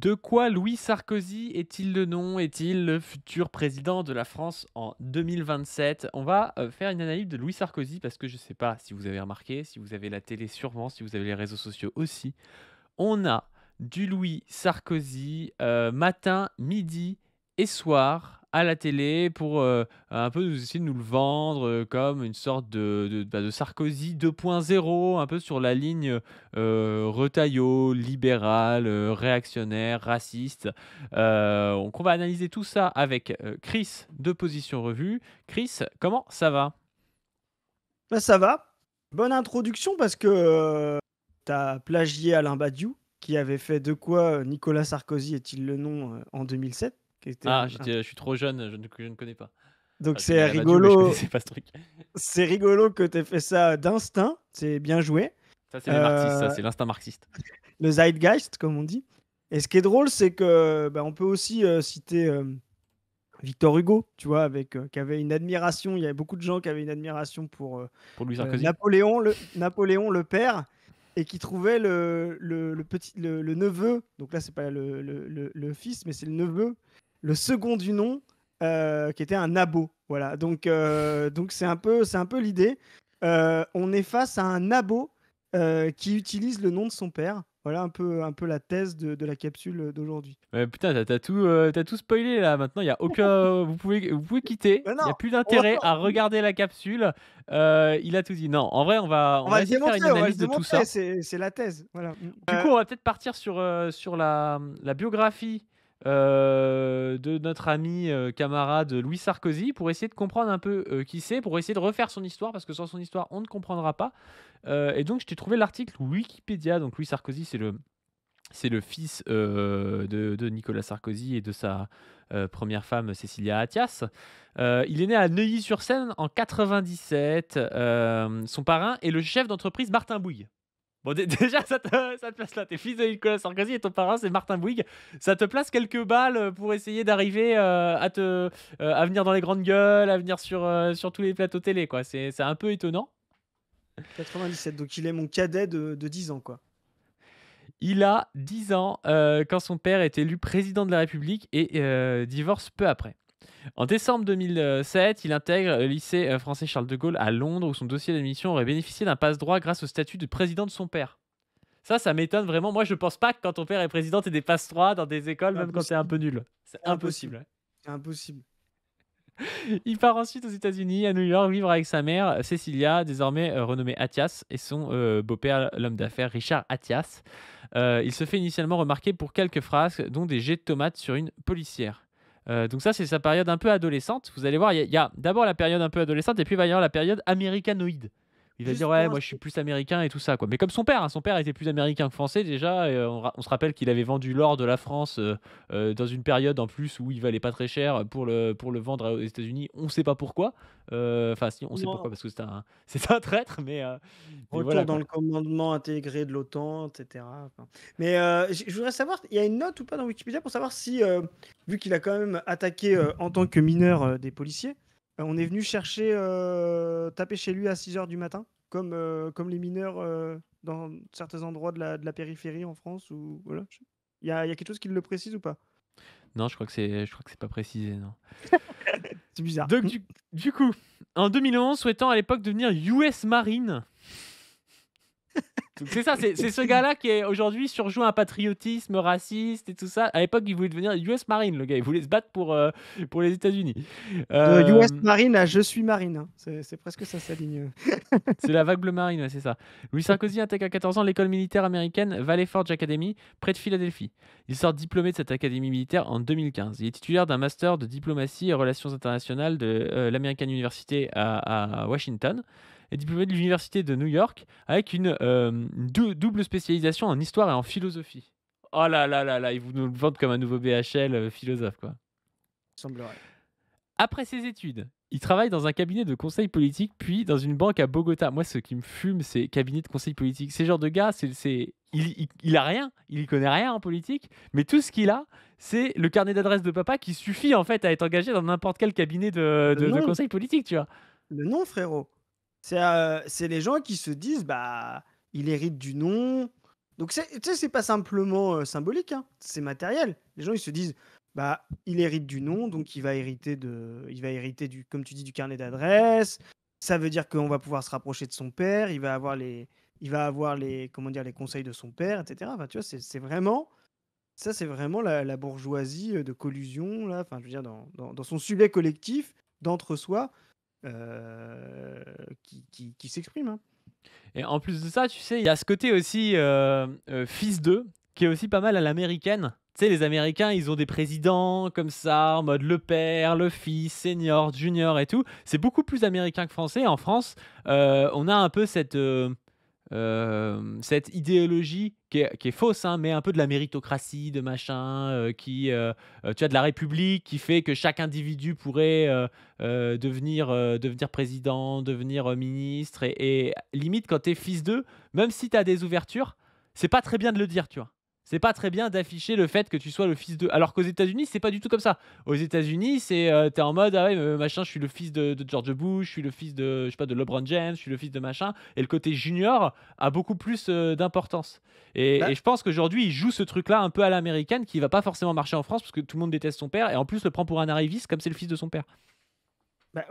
De quoi Louis Sarkozy est-il le nom? Est-il le futur président de la France en 2027? On va faire une analyse de Louis Sarkozy parce que je ne sais pas si vous avez remarqué, si vous avez la télé sûrement, si vous avez les réseaux sociaux aussi. On a du Louis Sarkozy, matin, midi et soir à la télé pour, un peu nous essayer de nous le vendre, comme une sorte de Sarkozy 2.0, un peu sur la ligne, Retailleau, libéral, réactionnaire, raciste. Donc on va analyser tout ça avec, Chris de Position Revue. Chris, comment ça va? Bah, ça va. Bonne introduction parce que tu as plagié Alain Badiou qui avait fait De quoi Nicolas Sarkozy est-il le nom en 2007, qui était Ah, je suis trop jeune, je ne connais pas. donc Enfin, je connais Alain Badiou, mais je connaissais pas ce truc. c'est rigolo que tu aies fait ça d'instinct, c'est bien joué. Ça, c'est les marxistes, ça, Heu, c'est l'instinct marxiste. le Zeitgeist comme on dit, et ce qui est drôle, c'est que, bah, on peut aussi, citer, Victor Hugo, tu vois? Avec, qui avait une admiration, il y avait beaucoup de gens qui avaient une admiration pour, Pour Louis Sarkozy? Napoléon le père, et qui trouvaient le neveu, donc là c'est pas le fils, mais c'est le neveu, le second du nom, qui était un nabot. Voilà, donc c'est un peu l'idée. On est face à un nabot, qui utilise le nom de son père. Voilà un peu la thèse de la capsule d'aujourd'hui. Putain, tu tout spoilé là, maintenant il y a aucun vous pouvez quitter, Mais il y a non, plus on va d'intérêt pas à regarder la capsule, il a tout dit. Non, en vrai, on on va va le essayer de faire une démontrer, on va le analyse de tout démontrer, ça. c'est la thèse. Voilà. Du coup, on va peut-être partir sur la biographie, de notre ami, camarade Louis Sarkozy pour essayer de comprendre un peu, qui c'est, pour essayer de refaire son histoire parce que sans son histoire, on ne comprendra pas, et donc je t'ai trouvé l'article Wikipédia. Donc Louis Sarkozy, c'est le fils, de Nicolas Sarkozy et de sa, 1re femme Cécilia Attias. Il est né à Neuilly-sur-Seine en 97. Son parrain est le chef d'entreprise Martin Bouygues. Bon, déjà, ça te place là. Tu es fils de Nicolas Sarkozy et ton parrain, c'est Martin Bouygues. Ça te place quelques balles, pour essayer d'arriver, à venir dans les grandes gueules, à venir sur tous les plateaux télé, quoi. C'est un peu étonnant. 97, donc il est mon cadet de 10 ans, quoi. Il a 10 ans, quand son père est élu président de la République et divorce peu après. En décembre 2007, il intègre le lycée, français Charles de Gaulle à Londres où son dossier d'admission aurait bénéficié d'un passe-droit grâce au statut de président de son père. Ça m'étonne vraiment. Moi, je pense pas que quand ton père est président, tu des passe-droits dans des écoles, C'est même quand tu es un impossible, peu nul. C'est c'est impossible, impossible, ouais. c'est impossible. Il part ensuite aux États-Unis, à New York, vivre avec sa mère, Cecilia, désormais renommée Attias, et son beau-père, l'homme d'affaires Richard Attias. Il se fait initialement remarquer pour quelques phrases, dont des jets de tomates sur une policière. Donc ça, c'est sa période un peu adolescente. Vous allez voir, il y a d'abord la période un peu adolescente, et puis il va y avoir la période américanoïde. Il va dire: Juste pour «Ouais, moi, je suis info, plus américain» et tout ça, quoi. Mais comme son père, hein, son père était plus américain que français déjà, et on se rappelle qu'il avait vendu l'or de la France, dans une période en plus où il valait pas très cher pour le vendre aux États-Unis. On sait pas pourquoi. Enfin si, on sait non, pourquoi parce que c'est un traître, mais retour voilà, dans quoi. le commandement intégré de l'OTAN, et cetera, enfin. Mais je voudrais savoir, il y a une note ou pas dans Wikipédia pour savoir si, vu qu'il a quand même attaqué, en tant que mineur, des policiers, on est venu chercher, taper chez lui à 6 heures du matin, comme les mineurs, dans certains endroits de la périphérie en France, ou voilà? Il y a quelque chose qui le précise ou pas? Non, je crois que c'est pas précisé, non. C'est bizarre. Donc du coup, en 2011, souhaitant à l'époque devenir US Marine. Donc c'est ça, c'est ce gars-là qui est aujourd'hui surjoue un patriotisme raciste et tout ça. À l'époque, il voulait devenir US Marine, le gars. Il voulait se battre pour les États-Unis. De US Hem, Marine à Je suis Marine, hein. C'est presque ça sa ligne. c'est la vague bleu marine, ouais, c'est ça. Louis Sarkozy intègre à 14 ans l'école militaire américaine Valley Forge Academy, près de Philadelphie. Il sort diplômé de cette académie militaire en 2015. Il est titulaire d'un master de diplomatie et relations internationales de l'American University à Washington et diplômé de l'Université de New York avec une double spécialisation en histoire et en philosophie. Oh là là là là, ils vous nous le vendent comme un nouveau BHL philosophe, quoi. Semblerait. Après ses études, il travaille dans un cabinet de conseil politique, puis dans une banque à Bogota. Moi, ce qui me fume, c'est cabinet de conseil politique. C'est le genre de gars, il a rien, il y connaît rien en politique, mais tout ce qu'il a, c'est le carnet d'adresses de papa qui suffit en fait à être engagé dans n'importe quel cabinet Le de nom, conseil politique, tu vois. le nom, frérot. C'est les gens qui se disent, bah, il hérite du nom, Donc tu sais, c'est pas simplement symbolique, hein, c'est matériel. Les gens, ils se disent, bah, il hérite du nom, donc il va hériter du, comme tu dis, du carnet d'adresse. Ça veut dire qu'on va pouvoir se rapprocher de son père. Il va avoir les, comment dire, les conseils de son père, etc. Enfin, tu vois, c'est vraiment, ça, c'est vraiment la bourgeoisie de collusion là. Enfin, je veux dire, dans son sujet collectif, d'entre-soi, qui s'exprime, hein. Et en plus de ça, tu sais, il y a ce côté aussi fils d'eux, qui est aussi pas mal à l'américaine. Tu sais, les Américains, ils ont des présidents comme ça, en mode le père, le fils, senior, junior et tout. C'est beaucoup plus américain que français. En France, on a un peu cette idéologie qui est fausse, hein, mais un peu de la méritocratie, de machin, tu as de la République qui fait que chaque individu pourrait devenir président, devenir ministre, et limite quand tu es fils d'eux, même si tu as des ouvertures, c'est pas très bien de le dire, tu vois. C'est pas très bien d'afficher le fait que tu sois le fils d'eux. Alors qu'aux États-Unis, c'est pas du tout comme ça. Aux États-Unis, t'es en mode ah ouais, machin, je suis le fils de George Bush, je suis le fils de je sais pas de LeBron James, je suis le fils de machin. Et le côté junior a beaucoup plus d'importance. Et Bah, je pense qu'aujourd'hui, il joue ce truc-là un peu à l'américaine qui va pas forcément marcher en France parce que tout le monde déteste son père et en plus le prend pour un arriviste comme c'est le fils de son père.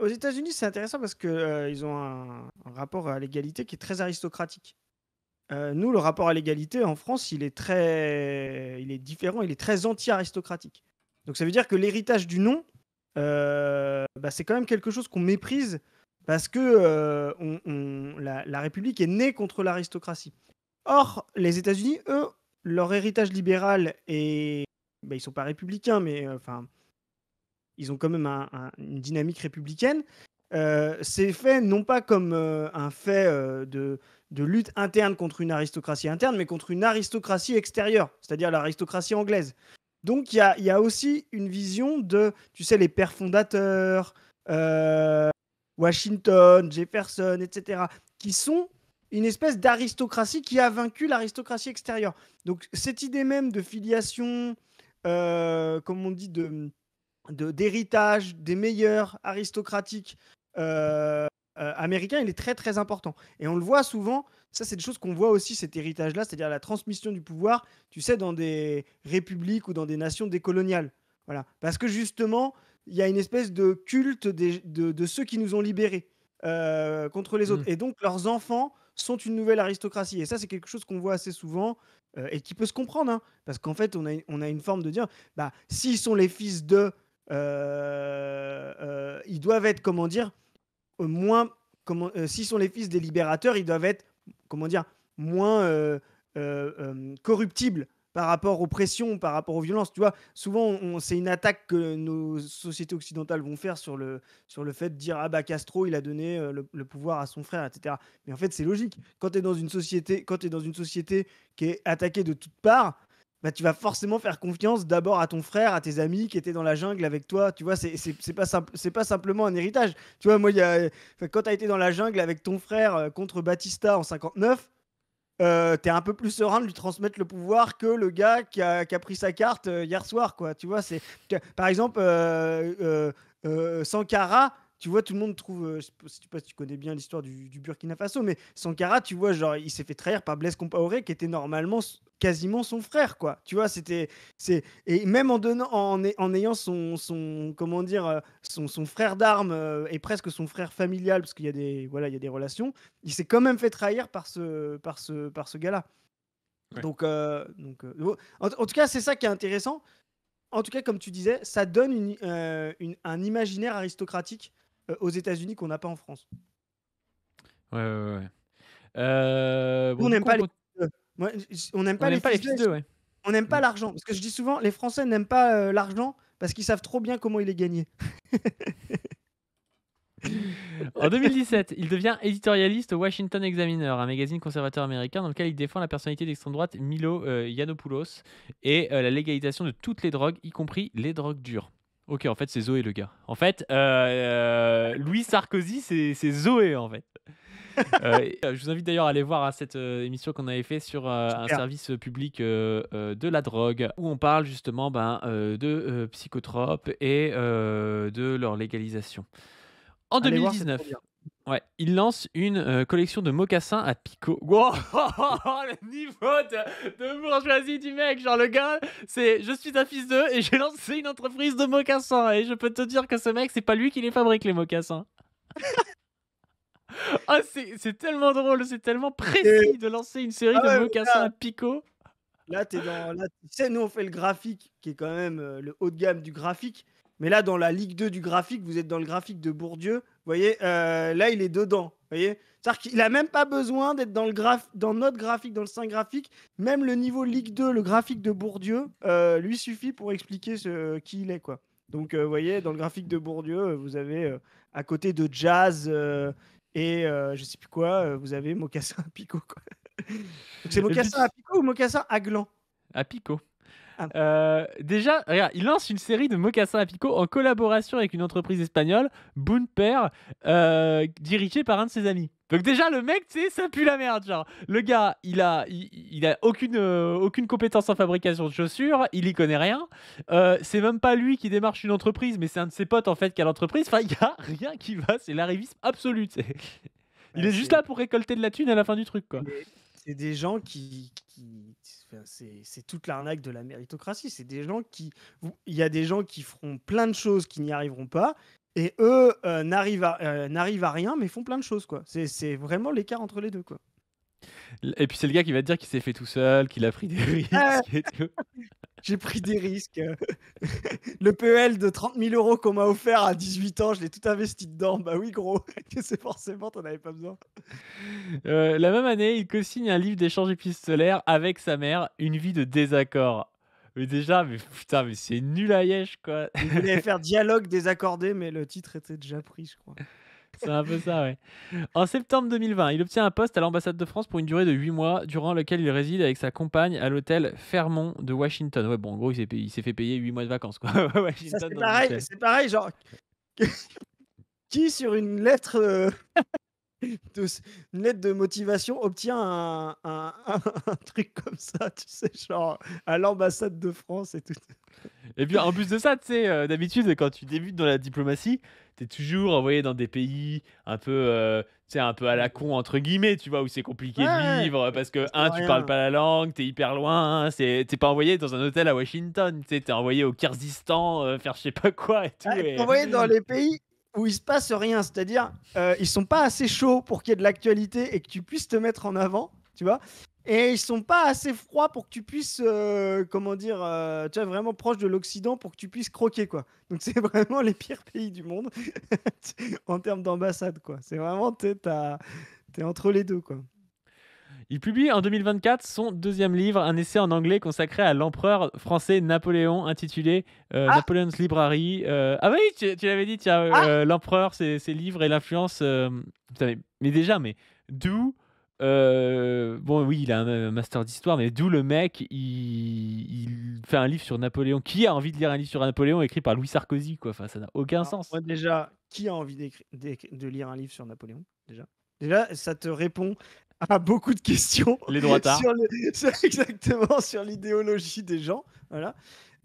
aux États-Unis, c'est intéressant parce que ils ont un rapport à l'égalité qui est très aristocratique. Nous, le rapport à l'égalité en France, il est différent, il est très anti-aristocratique. Donc ça veut dire que l'héritage du nom, bah, c'est quand même quelque chose qu'on méprise parce que la République est née contre l'aristocratie. Or, les États-Unis, eux, leur héritage libéral est, bah, ils sont pas républicains, mais enfin, ils ont quand même une dynamique républicaine. C'est fait non pas comme un fait de lutte interne contre une aristocratie interne, mais contre une aristocratie extérieure, c'est-à-dire l'aristocratie anglaise. Donc il y a aussi une vision de, tu sais, les pères fondateurs, euh, Washington, Jefferson, etc., qui sont une espèce d'aristocratie qui a vaincu l'aristocratie extérieure. Donc cette idée même de filiation, comme on dit, d'héritage des meilleurs aristocratiques américains, il est très très important. Et on le voit souvent, ça c'est des choses qu'on voit aussi, cet héritage-là, c'est-à-dire la transmission du pouvoir, tu sais, dans des républiques ou dans des nations décoloniales. Voilà. Parce que justement, il y a une espèce de culte de ceux qui nous ont libérés contre les autres. Mm. Et donc leurs enfants sont une nouvelle aristocratie. Et ça, c'est quelque chose qu'on voit assez souvent et qui peut se comprendre. Hein, parce qu'en fait, on a une forme de dire, bah, s'ils sont les fils de ils doivent être, comment dire, moins, s'ils sont les fils des libérateurs, ils doivent être, comment dire, moins corruptibles par rapport aux pressions, par rapport aux violences. Tu vois, souvent, c'est une attaque que nos sociétés occidentales vont faire sur le fait de dire ah bah Castro, il a donné le pouvoir à son frère, etc. Mais en fait, c'est logique. Quand tu es dans une société qui est attaquée de toutes parts, bah, tu vas forcément faire confiance d'abord à ton frère, à tes amis qui étaient dans la jungle avec toi. Tu vois, c'est pas simplement un héritage. Tu vois, moi, quand tu as été dans la jungle avec ton frère contre Batista en 59, t'es un peu plus serein de lui transmettre le pouvoir que le gars qui a pris sa carte hier soir, quoi. Tu vois, par exemple, Sankara. Tu vois, tout le monde trouve, je sais pas si tu connais bien l'histoire du Burkina Faso, mais Sankara, tu vois, genre, il s'est fait trahir par Blaise Compaoré, qui était normalement quasiment son frère, quoi. Tu vois, et même en ayant comment dire, son frère d'armes et presque son frère familial, parce qu'il y a voilà, il y a des relations, il s'est quand même fait trahir par ce gars-là. Ouais. En tout cas, c'est ça qui est intéressant. En tout cas, comme tu disais, ça donne un imaginaire aristocratique aux États-Unis qu'on n'a pas en France. Ouais, ouais, ouais. Nous, Bon, on du n'aime coup, pas les fils d'eux. On n'aime on pas les n'aime pas les fils d'eux. fils d'eux, ouais. On n'aime pas Mm. l'argent. Parce que je dis souvent, les Français n'aiment pas l'argent parce qu'ils savent trop bien comment il est gagné. En 2017, il devient éditorialiste au Washington Examiner, un magazine conservateur américain dans lequel il défend la personnalité d'extrême droite Milo Yiannopoulos et la légalisation de toutes les drogues, y compris les drogues dures. Ok, en fait, c'est Zoé le gars. En fait, Louis Sarkozy, c'est Zoé en fait. Je vous invite d'ailleurs à aller voir cette émission qu'on avait fait sur un Super. service public de la drogue, où on parle justement de psychotropes et de leur légalisation. En Allez voir, c'est trop 2019, bien. Ouais, il lance une, collection de mocassins à picots. Wow! Le niveau de bourgeoisie du mec, genre le gars, c'est: «Je suis un fils de et j'ai lancé une entreprise de mocassins» et je peux te dire que ce mec, c'est pas lui qui les fabrique les mocassins. Ah c'est tellement drôle, c'est tellement Et précis de lancer une série ah de ouais, mais mocassins là à picots. là, tu sais, nous, on fait le graphique qui est quand même, le haut de gamme du graphique, mais là, dans la Ligue 2 du graphique, vous êtes dans le graphique de Bourdieu, vous voyez? Là, il est dedans, vous voyez? C'est-à-dire qu'il a même pas besoin d'être dans notre graphique, dans le sein graphique. Même le niveau Ligue 2, le graphique de Bourdieu, lui suffit pour expliquer qui il est, quoi. Donc, vous voyez, dans le graphique de Bourdieu, vous avez, à côté de Jazz, et je sais plus quoi, vous avez Mocassin à Pico, quoi. Donc c'est Et puis mocassin à Pico ou mocassin à gland? à picots. Ah, Déjà, regarde, il lance une série de mocassins à picots en collaboration avec une entreprise espagnole, Boonper, dirigée par un de ses amis. Donc déjà, le mec, tu sais, ça pue la merde, genre. Le gars, il a aucune compétence en fabrication de chaussures, il y connaît rien. C'est même pas lui qui démarche une entreprise, mais c'est un de ses potes, en fait, qui a l'entreprise. Enfin, il y a rien qui va, c'est l'arrivisme absolu, tu sais. Il bah, est juste là pour récolter de la thune à la fin du truc, quoi. c'est des gens enfin, c'est toute l'arnaque de la méritocratie. C'est des gens il y a des gens qui feront plein de choses qui n'y arriveront pas, et eux n'arrivent à rien, mais font plein de choses, quoi. C'est vraiment l'écart entre les deux, quoi. Et puis c'est le gars qui va te dire qu'il s'est fait tout seul, qu'il a pris des Ah, risques et tout. j'ai pris des risques. Le PEL de 30 000 euros qu'on m'a offert à 18 ans, je l'ai tout investi dedans. Bah oui, gros, c'est forcément, t'en avais pas besoin. La même année, il co-signe un livre d'échange épistolaire avec sa mère, Une vie de désaccord. Mais déjà, mais putain, mais c'est nul à Yesh, quoi. Il voulait faire dialogue désaccordé, mais le titre était déjà pris, je crois. C'est un peu ça, ouais. En septembre 2020, il obtient un poste à l'ambassade de France pour une durée de 8 mois, durant lequel il réside avec sa compagne à l'hôtel Fairmont de Washington. Ouais, bon, en gros, il s'est fait payer 8 mois de vacances, quoi. Ça, Washington dans un hôtel. c'est pareil, genre, qui sur une lettre, une lettre de motivation obtient un truc comme ça, tu sais, genre à l'ambassade de France et tout. Et puis en plus de ça, tu sais, d'habitude, quand tu débutes dans la diplomatie, t'es toujours envoyé dans des pays un peu, tu sais, un peu «à la con» entre guillemets, tu vois? Où c'est compliqué de Ouais, vivre, parce que, c'est tu parles rien. pas la langue, t'es hyper loin, tu pas envoyé dans un hôtel à Washington, tu sais? Tu envoyé au Kyrgyzstan, faire je sais pas quoi et tout Ouais, tu et envoyé dans les pays où il se passe rien, c'est-à-dire, ils sont pas assez chauds pour qu'il y ait de l'actualité et que tu puisses te mettre en avant, tu vois? Et ils sont pas assez froids pour que tu puisses, comment dire, tu vois, vraiment proche de l'Occident pour que tu puisses croquer, quoi. Donc c'est vraiment les pires pays du monde en termes d'ambassade, quoi. C'est vraiment, tu es entre les 2, quoi. il publie en 2024 son deuxième livre, un essai en anglais consacré à l'empereur français Napoléon, intitulé Ah! Napoleon's Library. Ah oui, tu l'avais dit, tiens, Ah! l'empereur, ses livres et l'influence. Putain, mais déjà, mais d'où. Bon, oui, il a un master d'histoire, mais d'où le mec, il fait un livre sur Napoléon. Qui a envie de lire un livre sur Napoléon écrit par Louis Sarkozy, quoi? Enfin, ça n'a aucun Alors, sens. moi déjà, qui a envie de lire un livre sur Napoléon, déjà? Déjà, ça te répond à beaucoup de questions Les droits tard. exactement, sur l'idéologie des gens, voilà.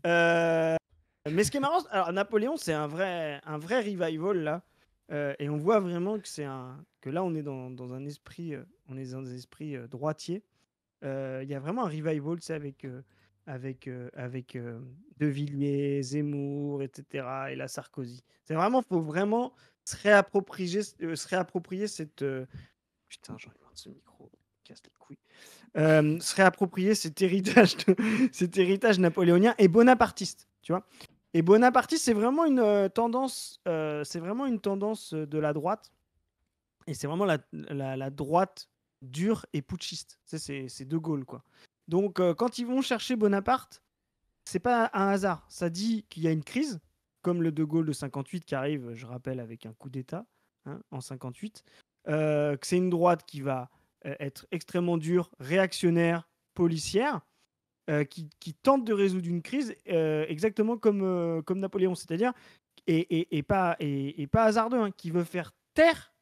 Heu, mais ce qui est marrant, alors Napoléon, c'est un vrai revival là, et on voit vraiment que là, on est dans un esprit, droitier. Il y a vraiment un revival, tu sais, avec De Villiers, Zemmour, et cetera, et la Sarkozy. C'est vraiment, faut vraiment se réapproprier cette, putain, j'en ai marre de ce micro, il casse les couilles. Se réapproprier cet héritage napoléonien et bonapartiste, tu vois? Et bonapartiste, c'est vraiment une tendance, de la droite, et c'est vraiment la droite dure et putschiste. Tu sais, c'est De Gaulle, quoi. Donc, quand ils vont chercher Bonaparte, c'est pas un hasard. Ça dit qu'il y a une crise, comme le De Gaulle de 58 qui arrive, je rappelle, avec un coup d'État, hein, en 58. Que c'est une droite qui va être extrêmement dure, réactionnaire, policière, qui tente de résoudre une crise, exactement comme Napoléon, c'est-à-dire, et pas hasardeux, hein, qui veut faire taire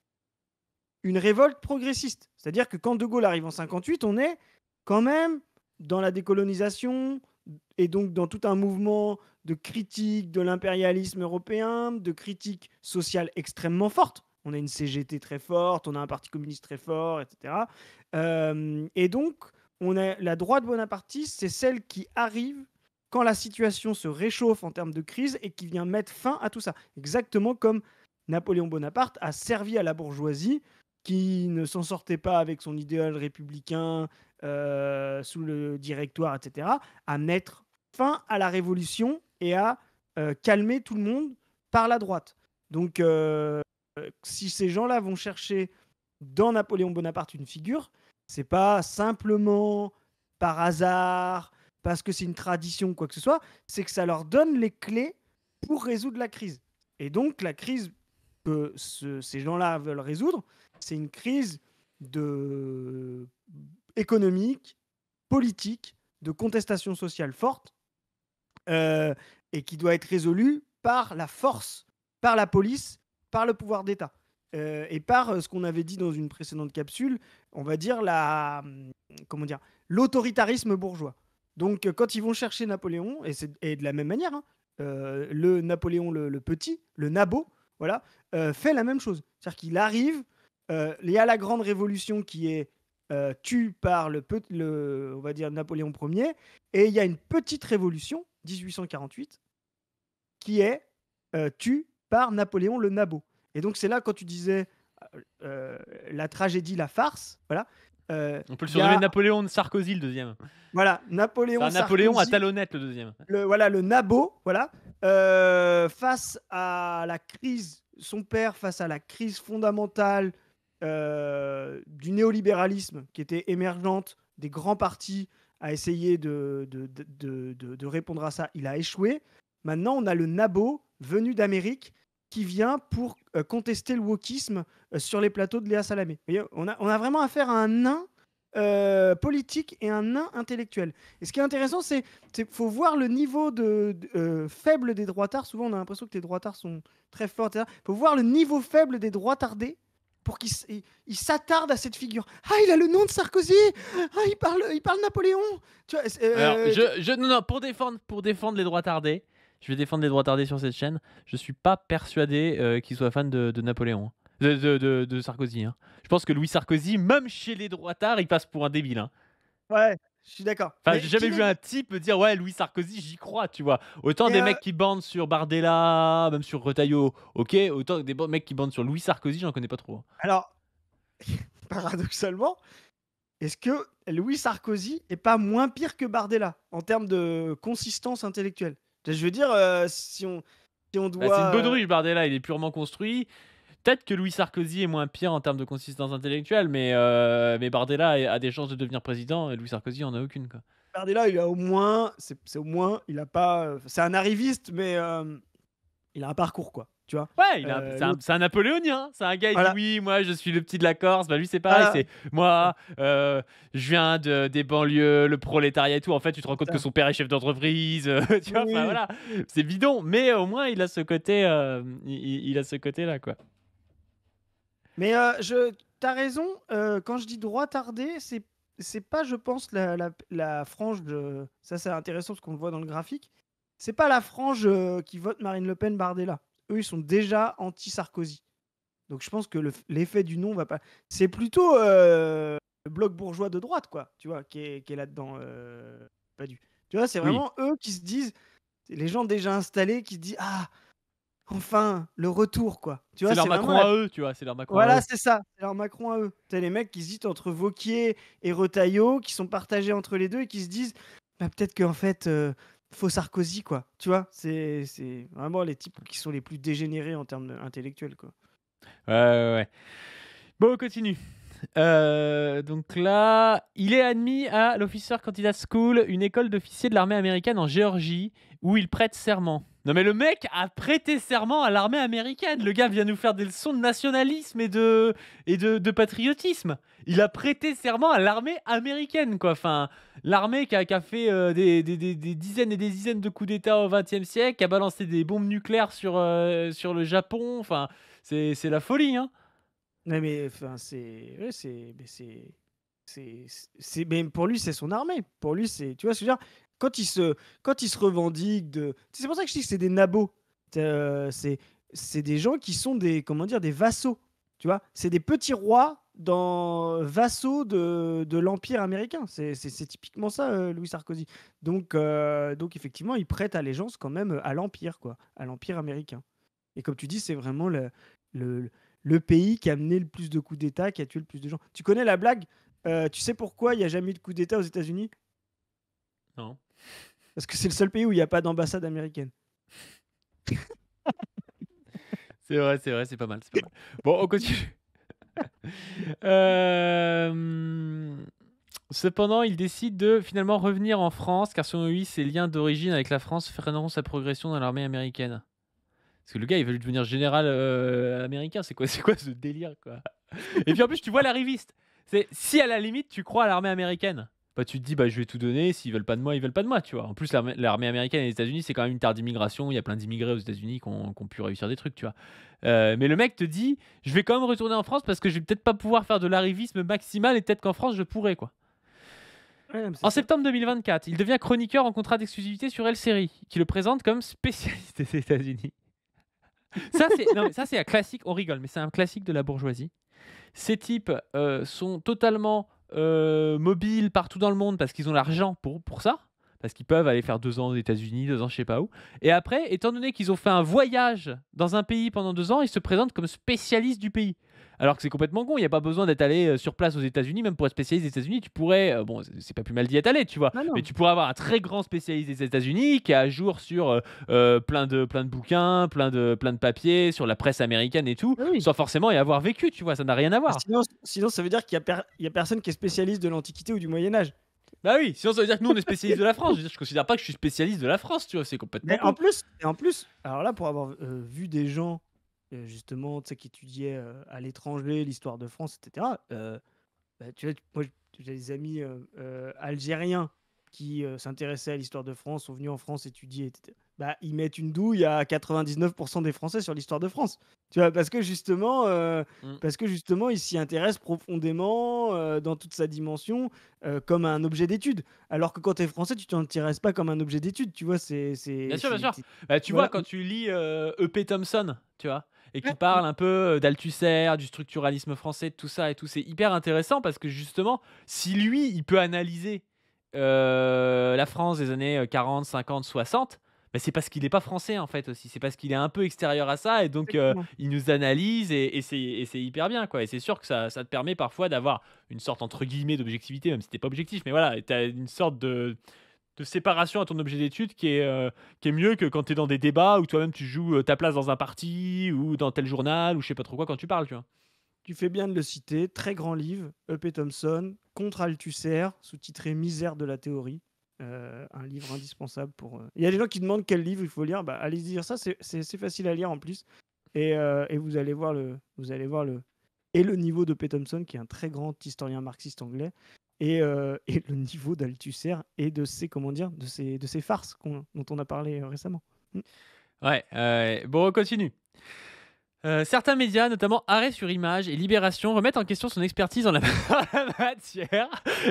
une révolte progressiste. C'est-à-dire que quand De Gaulle arrive en 58, on est quand même dans la décolonisation, et donc dans tout un mouvement de critique de l'impérialisme européen, de critique sociale extrêmement forte. On a une CGT très forte, on a un parti communiste très fort, etc. Et donc, on a la droite bonapartiste, c'est celle qui arrive quand la situation se réchauffe en termes de crise et qui vient mettre fin à tout ça. Exactement comme Napoléon Bonaparte a servi à la bourgeoisie qui ne s'en sortait pas avec son idéal républicain sous le directoire, etc., à mettre fin à la révolution et à calmer tout le monde par la droite. Donc, si ces gens-là vont chercher dans Napoléon Bonaparte une figure, c'est pas simplement par hasard, parce que c'est une tradition ou quoi que ce soit, c'est que ça leur donne les clés pour résoudre la crise. Et donc, la crise que ces gens-là veulent résoudre, c'est une crise économique, politique, de contestation sociale forte, et qui doit être résolue par la force, par la police, par le pouvoir d'État. Et par ce qu'on avait dit dans une précédente capsule, on va dire comment dire, l'autoritarisme bourgeois. Donc, quand ils vont chercher Napoléon, et de la même manière, hein, le Napoléon le Petit, le Nabo, voilà, fait la même chose. C'est-à-dire qu'il arrive, il y a la grande révolution qui est tue par on va dire Napoléon Ier, et il y a une petite révolution, 1848, qui est tue par Napoléon le Nabo. Et donc c'est là quand tu disais la tragédie, la farce, voilà. On peut le surnommer Napoléon de Sarkozy, le deuxième. Voilà, Napoléon Sarkozy. Napoléon à talonnette, le deuxième. Le Nabo, voilà. Face à la crise, son père, face à la crise fondamentale du néolibéralisme qui était émergente, des grands partis à essayer de répondre à ça, il a échoué. Maintenant, on a le Nabo venu d'Amérique qui vient pour contester le wokisme sur les plateaux de Léa Salamé. Vous voyez, on a vraiment affaire à un nain politique et un nain intellectuel. Et ce qui est intéressant, c'est qu'il faut voir le niveau faible des droitards. Souvent, on a l'impression que les droitards sont très forts. Il faut voir le niveau faible des droitardés pour qu'ils s'attardent à cette figure. Ah, il a le nom de Sarkozy. Ah, il parle Napoléon. Tu vois, alors, non, pour défendre les droitardés, je vais défendre les droitardés sur cette chaîne. Je suis pas persuadé qu'ils soient fans de Napoléon, de Sarkozy. Hein. Je pense que Louis Sarkozy, même chez les droitards, il passe pour un débile. Hein. Ouais, je suis d'accord. Enfin, j'ai jamais vu un type dire ouais, Louis Sarkozy, j'y crois, tu vois. Autant des mecs qui bandent sur Bardella, même sur Retailleau, ok. Autant que des mecs qui bandent sur Louis Sarkozy, j'en connais pas trop. Alors, paradoxalement, est-ce que Louis Sarkozy est pas moins pire que Bardella en termes de consistance intellectuelle? Je veux dire, si on doit. Bah, c'est une baudruche, Bardella, il est purement construit. Peut-être que Louis Sarkozy est moins pire en termes de consistance intellectuelle, mais Bardella a des chances de devenir président et Louis Sarkozy en a aucune. Quoi. Bardella, il a au moins, c'est au moins, il a pas, c'est un arriviste, mais il a un parcours, quoi. Tu vois. Ouais, c'est un napoléonien. C'est un gars qui dit oui, moi je suis le petit de la Corse. Bah lui c'est pareil, c'est moi, je viens des banlieues, le prolétariat et tout. En fait, tu te rends compte que son père est chef d'entreprise. Tu vois, voilà, c'est bidon, mais au moins il a ce côté, il a ce côté là, quoi. Mais t'as raison. Quand je dis droitardé, c'est pas, je pense, la frange de. Ça, c'est intéressant parce qu'on le voit dans le graphique. C'est pas la frange qui vote Marine Le Pen, Bardella. Eux, ils sont déjà anti-Sarkozy. Donc je pense que l'effet du nom va pas. C'est plutôt le bloc bourgeois de droite, quoi, tu vois, qui est là-dedans. Pas du. Tu vois, c'est vraiment eux qui se disent, les gens déjà installés qui se disent ah, enfin, le retour, quoi. Tu vois, c'est leur Macron à eux, tu vois, c'est leur Macron voilà, à eux. c'est ça, c'est leur Macron à eux. T'as les mecs qui hésitent entre Wauquiez et Retailleau, qui sont partagés entre les deux et qui se disent bah, peut-être qu'en fait, faut Sarkozy, quoi. Tu vois, c'est vraiment les types qui sont les plus dégénérés en termes intellectuels, quoi. Ouais. Bon, on continue. Donc là, il est admis à l'Officer Candidate School, une école d'officiers de l'armée américaine en Géorgie, où il prête serment. Non mais le mec a prêté serment à l'armée américaine. Le gars vient nous faire des leçons de nationalisme et de patriotisme. Il a prêté serment à l'armée américaine, quoi. Enfin, l'armée qui a fait des dizaines et des dizaines de coups d'État au XXe siècle, qui a balancé des bombes nucléaires sur le Japon. Enfin, c'est la folie, hein. Non, mais enfin, mais pour lui, c'est son armée. Pour lui, c'est, tu vois, ce que je veux dire, quand il se revendique c'est pour ça que je dis que c'est des nabos. C'est des gens qui sont comment dire, des vassaux. Tu vois, c'est des petits rois vassaux de l'Empire américain. C'est typiquement ça, Louis Sarkozy. Donc effectivement, il prête allégeance quand même à l'Empire, quoi, à l'Empire américain. Et comme tu dis, c'est vraiment le, le pays qui a mené le plus de coups d'État, qui a tué le plus de gens. Tu connais la blague? Tu sais pourquoi il n'y a jamais eu de coup d'État aux États-Unis? Non. Parce que c'est le seul pays où il n'y a pas d'ambassade américaine. C'est vrai, c'est pas mal, c'est pas mal. Bon, on continue. Euh, Cependant, il décide de finalement revenir en France, car selon lui, ses liens d'origine avec la France freineront sa progression dans l'armée américaine. Parce que le gars, il veut devenir général américain. C'est quoi ce délire, quoi? Et puis en plus, tu vois l'arriviste. Si à la limite, tu crois à l'armée américaine, bah tu te dis, bah je vais tout donner. S'ils veulent pas de moi, ils veulent pas de moi, tu vois. En plus, l'armée américaine et les États-Unis, c'est quand même une terre d'immigration. Il y a plein d'immigrés aux États-Unis qui ont pu réussir des trucs, tu vois. Mais le mec te dit, je vais quand même retourner en France parce que je vais peut-être pas pouvoir faire de l'arrivisme maximal et peut-être qu'en France, je pourrais, quoi. Ouais, mais c'est En ça. septembre 2024, il devient chroniqueur en contrat d'exclusivité sur L-Série, qui le présente comme spécialiste des États-Unis. Ça, c'est un classique. On rigole, mais c'est un classique de la bourgeoisie. Ces types sont totalement mobiles partout dans le monde parce qu'ils ont l'argent pour ça. Parce qu'ils peuvent aller faire 2 ans aux États-Unis, 2 ans je sais pas où. Et après, étant donné qu'ils ont fait un voyage dans un pays pendant 2 ans, ils se présentent comme spécialistes du pays. Alors que c'est complètement con, il n'y a pas besoin d'être allé sur place aux États-Unis, même pour être spécialiste des États-Unis, tu pourrais, bon, c'est pas plus mal d'y être allé, tu vois, Ah mais non. tu pourrais avoir un très grand spécialiste des États-Unis qui est à jour sur plein de bouquins, plein de papiers, sur la presse américaine et tout, Ah oui. sans forcément y avoir vécu, tu vois, ça n'a rien à voir. Sinon, ça veut dire qu'il y a personne qui est spécialiste de l'Antiquité ou du Moyen-Âge. Bah oui, sinon ça veut dire que nous on est spécialiste de la France. Je veux dire, je considère pas que je suis spécialiste de la France, tu vois, c'est complètement Mais en con. plus, alors là, pour avoir vu des gens, justement, tu sais, qui étudiaient à l'étranger l'histoire de France, etc., bah, tu vois, moi, j'ai des amis algériens qui s'intéressaient à l'histoire de France, sont venus en France étudier, etc. Bah, ils mettent une douille à 99% des Français sur l'histoire de France. Tu vois, Mm. parce que justement, ils s'y intéressent profondément dans toute sa dimension comme un objet d'étude. Alors que quand tu es français, tu t'intéresses pas comme un objet d'étude. Tu vois, Bien sûr, bien sûr. Bah, tu vois, voilà. quand tu lis E.P. Thompson, tu vois, et qui Ouais. parle un peu d'Althusser, du structuralisme français, de tout ça et tout, c'est hyper intéressant parce que justement, si lui, il peut analyser la France des années 40, 50, 60, bah, c'est parce qu'il n'est pas français en fait aussi. C'est parce qu'il est un peu extérieur à ça et donc Exactement. il nous analyse et c'est hyper bien, quoi. Et c'est sûr que ça te permet parfois d'avoir une sorte entre guillemets d'objectivité, même si t'es pas objectif, mais voilà, tu as une sorte de séparation à ton objet d'étude qui est mieux que quand tu es dans des débats où toi-même tu joues ta place dans un parti ou dans tel journal ou je sais pas trop quoi quand tu parles, tu vois. Tu fais bien de le citer. Très grand livre, E.P. Thompson, contre Althusser, sous-titré Misère de la théorie. Un livre indispensable pour. Il y a des gens qui demandent quel livre il faut lire. Bah, allez lire ça, c'est facile à lire en plus. Et vous allez voir et le niveau de P. Thompson, qui est un très grand historien marxiste anglais, et le niveau d'Althusser et de ses, comment dire, de ses farces dont on a parlé récemment. Mm. Ouais, bon, on continue. Certains médias, notamment Arrêt sur Image et Libération, remettent en question son expertise en la, en la matière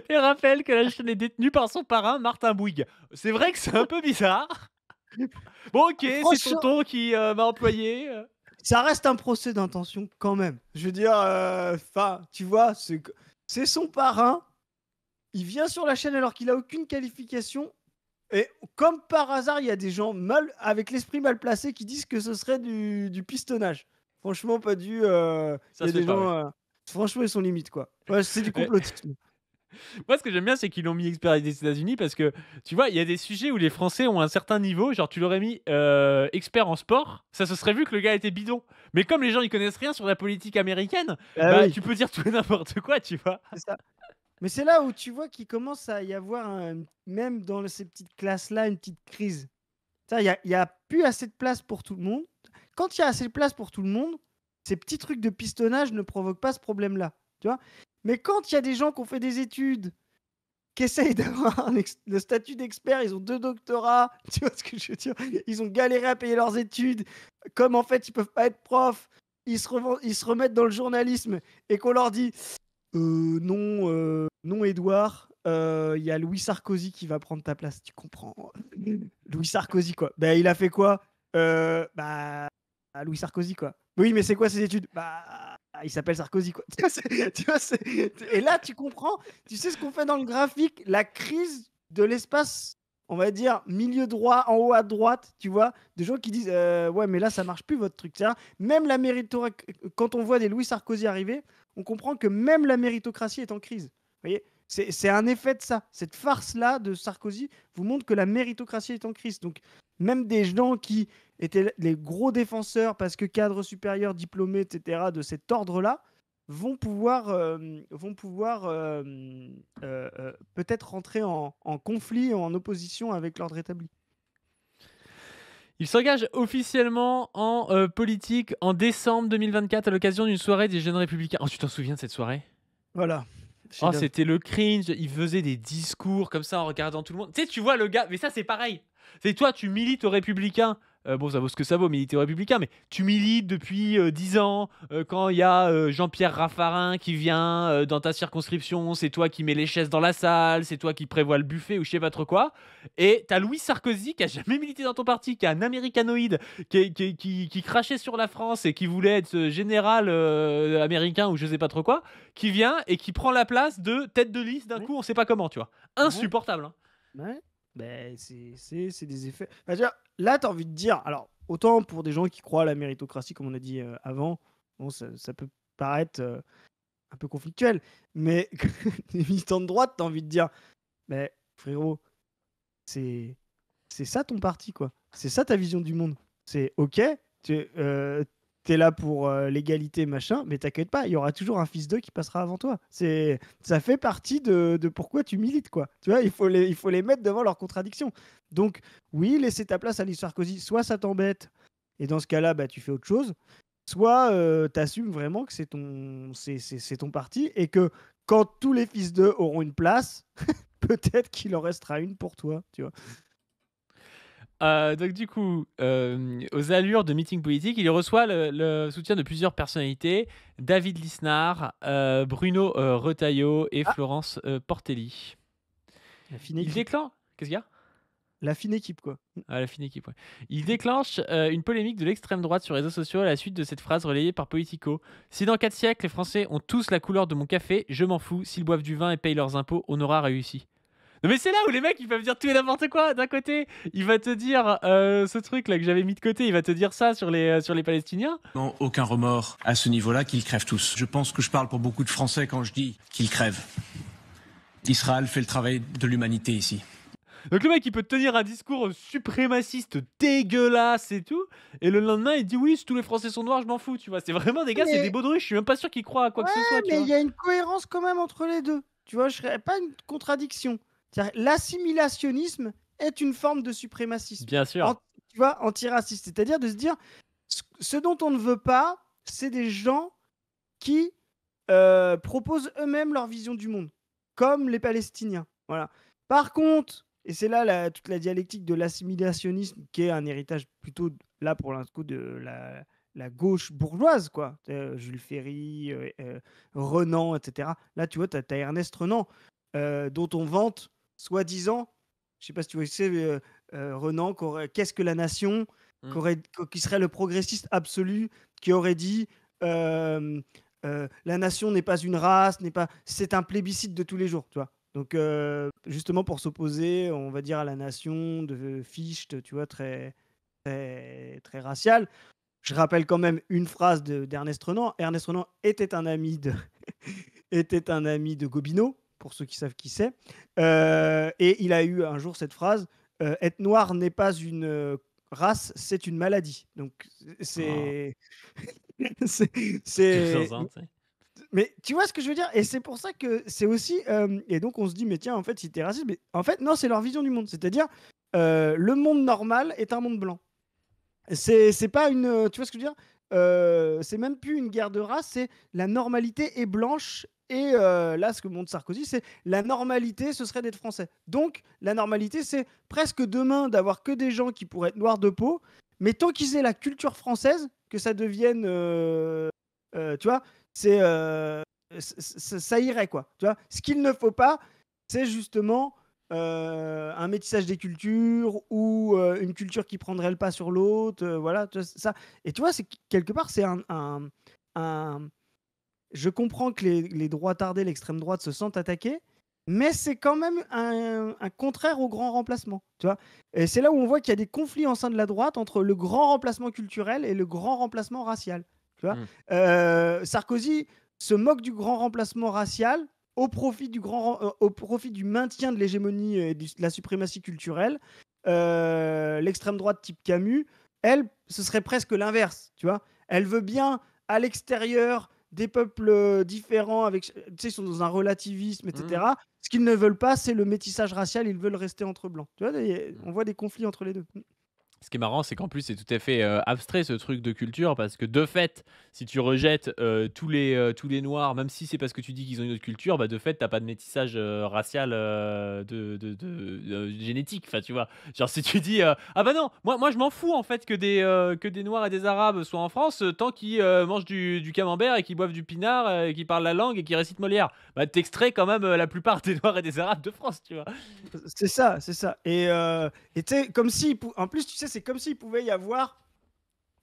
et rappellent que la chaîne est détenue par son parrain Martin Bouygues. C'est vrai que c'est un peu bizarre. Bon, ok, c'est Franchement, tonton qui m'a employé. ça reste un procès d'intention quand même. Je veux dire, enfin, tu vois, c'est son parrain. Il vient sur la chaîne alors qu'il a aucune qualification. Et comme par hasard, il y a des gens avec l'esprit mal placé qui disent que ce serait du pistonnage. Franchement, pas du. Ça Il y a se fait des pas, ouais. gens. Franchement, ils sont limites, quoi. Ouais, c'est du complotisme. Moi, ce que j'aime bien, c'est qu'ils l'ont mis expert des États-Unis parce que, tu vois, il y a des sujets où les Français ont un certain niveau. Genre, tu l'aurais mis expert en sport, ça se serait vu que le gars était bidon. Mais comme les gens ils connaissent rien sur la politique américaine, Ah bah oui, tu peux dire tout et n'importe quoi, tu vois. c'est ça. Mais c'est là où tu vois qu'il commence à y avoir, même dans ces petites classes-là, une petite crise. Il y a plus assez de place pour tout le monde. Quand il y a assez de place pour tout le monde, ces petits trucs de pistonnage ne provoquent pas ce problème-là. Tu vois. Mais quand il y a des gens qui ont fait des études, qui essayent d'avoir le statut d'expert, ils ont 2 doctorats, tu vois ce que je veux dire? Ils ont galéré à payer leurs études, comme en fait ils peuvent pas être profs, ils se remettent dans le journalisme et qu'on leur dit non, non Edouard, il y a Louis Sarkozy qui va prendre ta place, tu comprends? Louis Sarkozy quoi. Ben il a fait quoi? Bah Louis Sarkozy quoi. Oui mais c'est quoi ses études? Bah il s'appelle Sarkozy, quoi. Tu vois, et là, tu comprends, tu sais ce qu'on fait dans le graphique, la crise de l'espace, on va dire, milieu droit, en haut à droite, tu vois, des gens qui disent ouais, mais là, ça marche plus votre truc. Même la méritocratie, quand on voit des Louis Sarkozy arriver, on comprend que même la méritocratie est en crise. Vous voyez, c'est un effet de ça. Cette farce-là de Sarkozy vous montre que la méritocratie est en crise. Donc, même des gens qui étaient les gros défenseurs parce que cadres supérieurs, diplômés, etc., de cet ordre-là, vont pouvoir peut-être rentrer en conflit, en opposition avec l'ordre établi. Il s'engage officiellement en politique en décembre 2024 à l'occasion d'une soirée des Jeunes Républicains. Oh, tu t'en souviens de cette soirée? Voilà. Oh, c'était le cringe. Il faisait des discours comme ça en regardant tout le monde. Tu sais, tu vois le gars, mais ça c'est pareil. C'est toi, tu milites aux Républicains. Bon, ça vaut ce que ça vaut, militer aux Républicains, mais tu milites depuis 10 ans. Quand il y a Jean-Pierre Raffarin qui vient dans ta circonscription, c'est toi qui mets les chaises dans la salle, c'est toi qui prévois le buffet ou je sais pas trop quoi. Et t'as Louis Sarkozy qui a jamais milité dans ton parti, qui est un américanoïde, qui crachait sur la France et qui voulait être général américain ou je sais pas trop quoi, qui vient et qui prend la place de tête de liste d'un coup, on sait pas comment, tu vois. Insupportable. Hein. Ouais. Ben, c'est des effets. Enfin, là, tu as envie de dire, alors, autant pour des gens qui croient à la méritocratie, comme on a dit avant, bon, ça peut paraître un peu conflictuel, mais des militants de droite, tu as envie de dire, mais frérot, c'est ça ton parti, quoi. C'est ça ta vision du monde. C'est ok, t'es là pour l'égalité, machin, mais t'inquiète pas, il y aura toujours un fils d'eux qui passera avant toi. Ça fait partie de pourquoi tu milites, quoi. Tu vois, il faut les mettre devant leurs contradictions. Donc, oui, laisser ta place à Nicolas Sarkozy, soit ça t'embête, et dans ce cas-là, bah, tu fais autre chose, soit t'assumes vraiment que c'est ton parti, et que quand tous les fils d'eux auront une place, peut-être qu'il en restera une pour toi, tu vois. Donc du coup, aux allures de meeting politique, il reçoit le soutien de plusieurs personnalités, David Lisnard, Bruno Retailleau et Ah, Florence Portelli. la fine Il équipe. déclenche... Qu'est-ce qu'il y a? La fine équipe, quoi. Ah, la fine équipe, ouais. Il déclenche une polémique de l'extrême droite sur les réseaux sociaux à la suite de cette phrase relayée par Politico. Si dans 4 siècles, les Français ont tous la couleur de mon café, je m'en fous. S'ils boivent du vin et payent leurs impôts, on aura réussi. Non mais c'est là où les mecs ils peuvent dire tout et n'importe quoi. D'un côté, il va te dire ce truc là que j'avais mis de côté, il va te dire ça sur les Palestiniens. Non, aucun remords à ce niveau-là, qu'ils crèvent tous. Je pense que je parle pour beaucoup de Français quand je dis qu'ils crèvent. Israël fait le travail de l'humanité ici. Donc le mec il peut te tenir un discours suprémaciste dégueulasse et tout, et le lendemain il dit oui si tous les Français sont noirs je m'en fous, tu vois. C'est vraiment des gars, c'est des baudruches, je suis même pas sûr qu'ils croient à quoi que ce soit, tu mais vois. il y a une cohérence quand même entre les deux. Tu vois, je serais pas une contradiction. L'assimilationnisme est une forme de suprémacisme. Bien sûr. Tu vois, antiraciste. C'est-à-dire de se dire, ce dont on ne veut pas, c'est des gens qui proposent eux-mêmes leur vision du monde, comme les Palestiniens. Voilà. Par contre, et c'est là toute la dialectique de l'assimilationnisme, qui est un héritage plutôt, là pour l'instant, de la gauche bourgeoise, quoi. Jules Ferry, Renan, etc. Là, tu vois, tu as Ernest Renan, dont on vante, soi-disant, je sais pas si tu vois, c'est Renan, qu'est-ce que la nation, qui serait le progressiste absolu, qui aurait dit la nation n'est pas une race, c'est un plébiscite de tous les jours, tu vois. Donc, justement pour s'opposer, on va dire, à la nation de Fichte, tu vois, très, très, très raciale. Je rappelle quand même une phrase d'Ernest Renan. Ernest Renan était un ami de, était un ami de Gobineau, pour ceux qui savent qui c'est. Et il a eu un jour cette phrase être noir n'est pas une race, c'est une maladie. Donc, c'est. c'est. Mais tu vois ce que je veux dire? Et c'est pour ça que c'est aussi. Et donc, on se dit, mais tiens, en fait, si t'es raciste. Mais en fait, non, c'est leur vision du monde. C'est-à-dire, le monde normal est un monde blanc. C'est pas une. Tu vois ce que je veux dire? C'est même plus une guerre de race, c'est la normalité est blanche. Et là, ce que montre Sarkozy, c'est la normalité, ce serait d'être français. Donc, la normalité, c'est presque demain d'avoir que des gens qui pourraient être noirs de peau, mais tant qu'ils aient la culture française, que ça devienne. Tu vois, ça irait, quoi. Tu vois, ce qu'il ne faut pas, c'est justement un métissage des cultures ou une culture qui prendrait le pas sur l'autre. Voilà, ça. Et tu vois, quelque part, c'est un je comprends que les droitardés, l'extrême droite se sentent attaqués, mais c'est quand même un contraire au grand remplacement, tu vois. Et c'est là où on voit qu'il y a des conflits au sein de la droite entre le grand remplacement culturel et le grand remplacement racial, tu vois. Sarkozy se moque du grand remplacement racial au profit au profit du maintien de l'hégémonie et de la suprématie culturelle. L'extrême droite type Camus, elle, ce serait presque l'inverse, tu vois. Elle veut bien, à l'extérieur, des peuples différents, tu sais, ils sont dans un relativisme, etc. Ce qu'ils ne veulent pas, c'est le métissage racial, ils veulent rester entre blancs. Tu vois, on voit des conflits entre les deux. Ce qui est marrant, c'est qu'en plus, c'est tout à fait abstrait ce truc de culture, parce que de fait, si tu rejettes tous les noirs, même si c'est parce que tu dis qu'ils ont une autre culture, bah de fait, t'as pas de métissage racial génétique. Enfin, tu vois, genre si tu dis ah bah non, moi je m'en fous en fait que des noirs et des arabes soient en France tant qu'ils mangent du camembert et qu'ils boivent du pinard et qu'ils parlent la langue et qu'ils récitent Molière, bah t'extrais quand même la plupart des noirs et des arabes de France, tu vois. C'est ça, c'est ça. Et tu sais, comme si, en plus, tu sais, c'est comme s'il pouvait y avoir,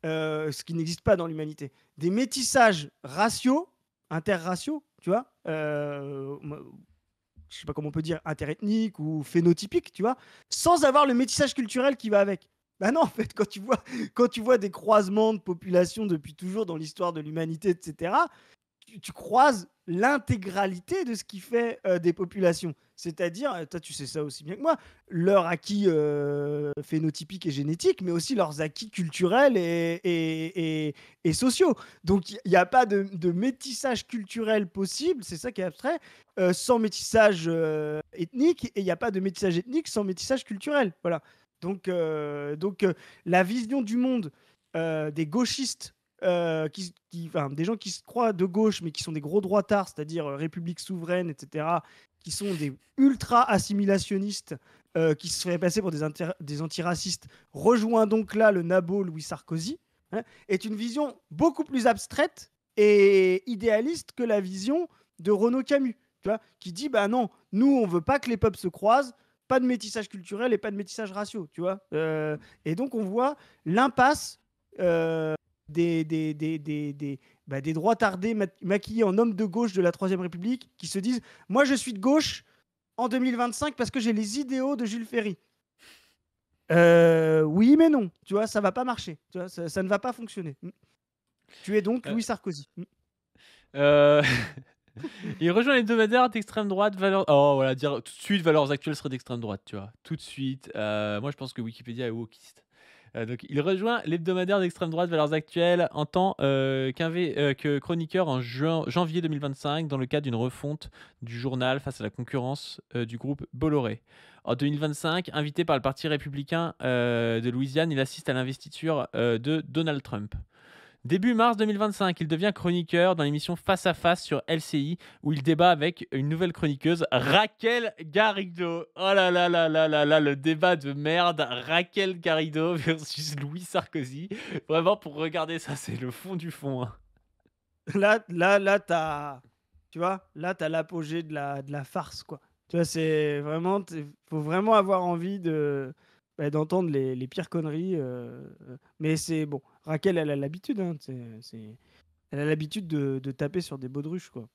ce qui n'existe pas dans l'humanité, des métissages raciaux, interraciaux, tu vois, je sais pas comment on peut dire, interethniques ou phénotypiques, tu vois, sans avoir le métissage culturel qui va avec. Bah non, en fait, quand tu vois des croisements de populations depuis toujours dans l'histoire de l'humanité, etc., tu croises l'intégralité de ce qui fait des populations. C'est-à-dire, toi tu sais ça aussi bien que moi, leurs acquis phénotypiques et génétiques, mais aussi leurs acquis culturels et sociaux. Donc il n'y a pas de métissage culturel possible, c'est ça qui est abstrait, sans métissage ethnique, et il n'y a pas de métissage ethnique sans métissage culturel. Voilà. Donc la vision du monde des gauchistes, enfin, des gens qui se croient de gauche mais qui sont des gros droitards, c'est-à-dire République souveraine, etc., qui sont des ultra-assimilationnistes, qui se feraient passer pour des antiracistes, rejoint donc là le nabo Louis Sarkozy, hein, est une vision beaucoup plus abstraite et idéaliste que la vision de Renaud Camus, tu vois, qui dit bah non, nous on veut pas que les peuples se croisent, pas de métissage culturel et pas de métissage raciaux, tu vois. Et donc on voit l'impasse des droitardés maquillés en hommes de gauche de la Troisième République qui se disent « Moi, je suis de gauche en 2025 parce que j'ai les idéaux de Jules Ferry. » Oui, mais non. Tu vois, ça va pas marcher. Tu vois, ça ne va pas fonctionner. Tu es donc Louis Sarkozy. Il rejoint l'hebdomadaire d'extrême droite, valeurs. Oh, voilà, dire tout de suite, valeurs actuelles seraient d'extrême droite, tu vois. Tout de suite. Moi, je pense que Wikipédia est wokiste. Donc, il rejoint l'hebdomadaire d'extrême droite Valeurs Actuelles en tant que chroniqueur en janvier 2025 dans le cadre d'une refonte du journal face à la concurrence du groupe Bolloré. En 2025, invité par le Parti républicain de Louisiane, il assiste à l'investiture de Donald Trump. Début mars 2025, il devient chroniqueur dans l'émission Face à Face sur LCI où il débat avec une nouvelle chroniqueuse, Raquel Garrido. Oh là là là là là là, le débat de merde, Raquel Garrido versus Louis Sarkozy. Vraiment, pour regarder ça, c'est le fond du fond. Hein. Là, tu vois, là, t'as l'apogée de la farce, quoi. Tu vois, c'est vraiment, faut vraiment avoir envie d'entendre les pires conneries. Mais c'est bon. Raquel, elle a l'habitude. Hein, elle a l'habitude de taper sur des baudruches, quoi.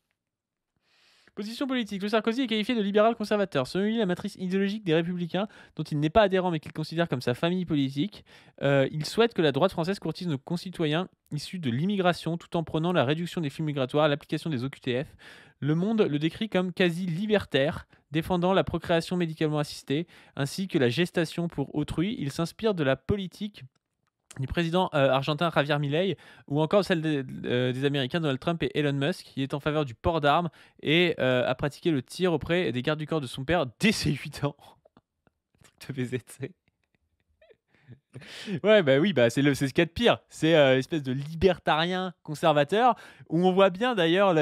Position politique. Louis Sarkozy est qualifié de libéral-conservateur. Selon lui, la matrice idéologique des Républicains, dont il n'est pas adhérent mais qu'il considère comme sa famille politique, il souhaite que la droite française courtise nos concitoyens issus de l'immigration tout en prenant la réduction des flux migratoires, l'application des OQTF. Le Monde le décrit comme quasi-libertaire, défendant la procréation médicalement assistée, ainsi que la gestation pour autrui. Il s'inspire de la politique du président argentin Javier Milei ou encore celle des Américains Donald Trump et Elon Musk, qui est en faveur du port d'armes et a pratiqué le tir auprès des gardes du corps de son père dès ses 8 ans. Truc de BZC. Ouais, bah oui, bah c'est ce qu'il y a de pire. C'est l'espèce de libertarien conservateur où on voit bien d'ailleurs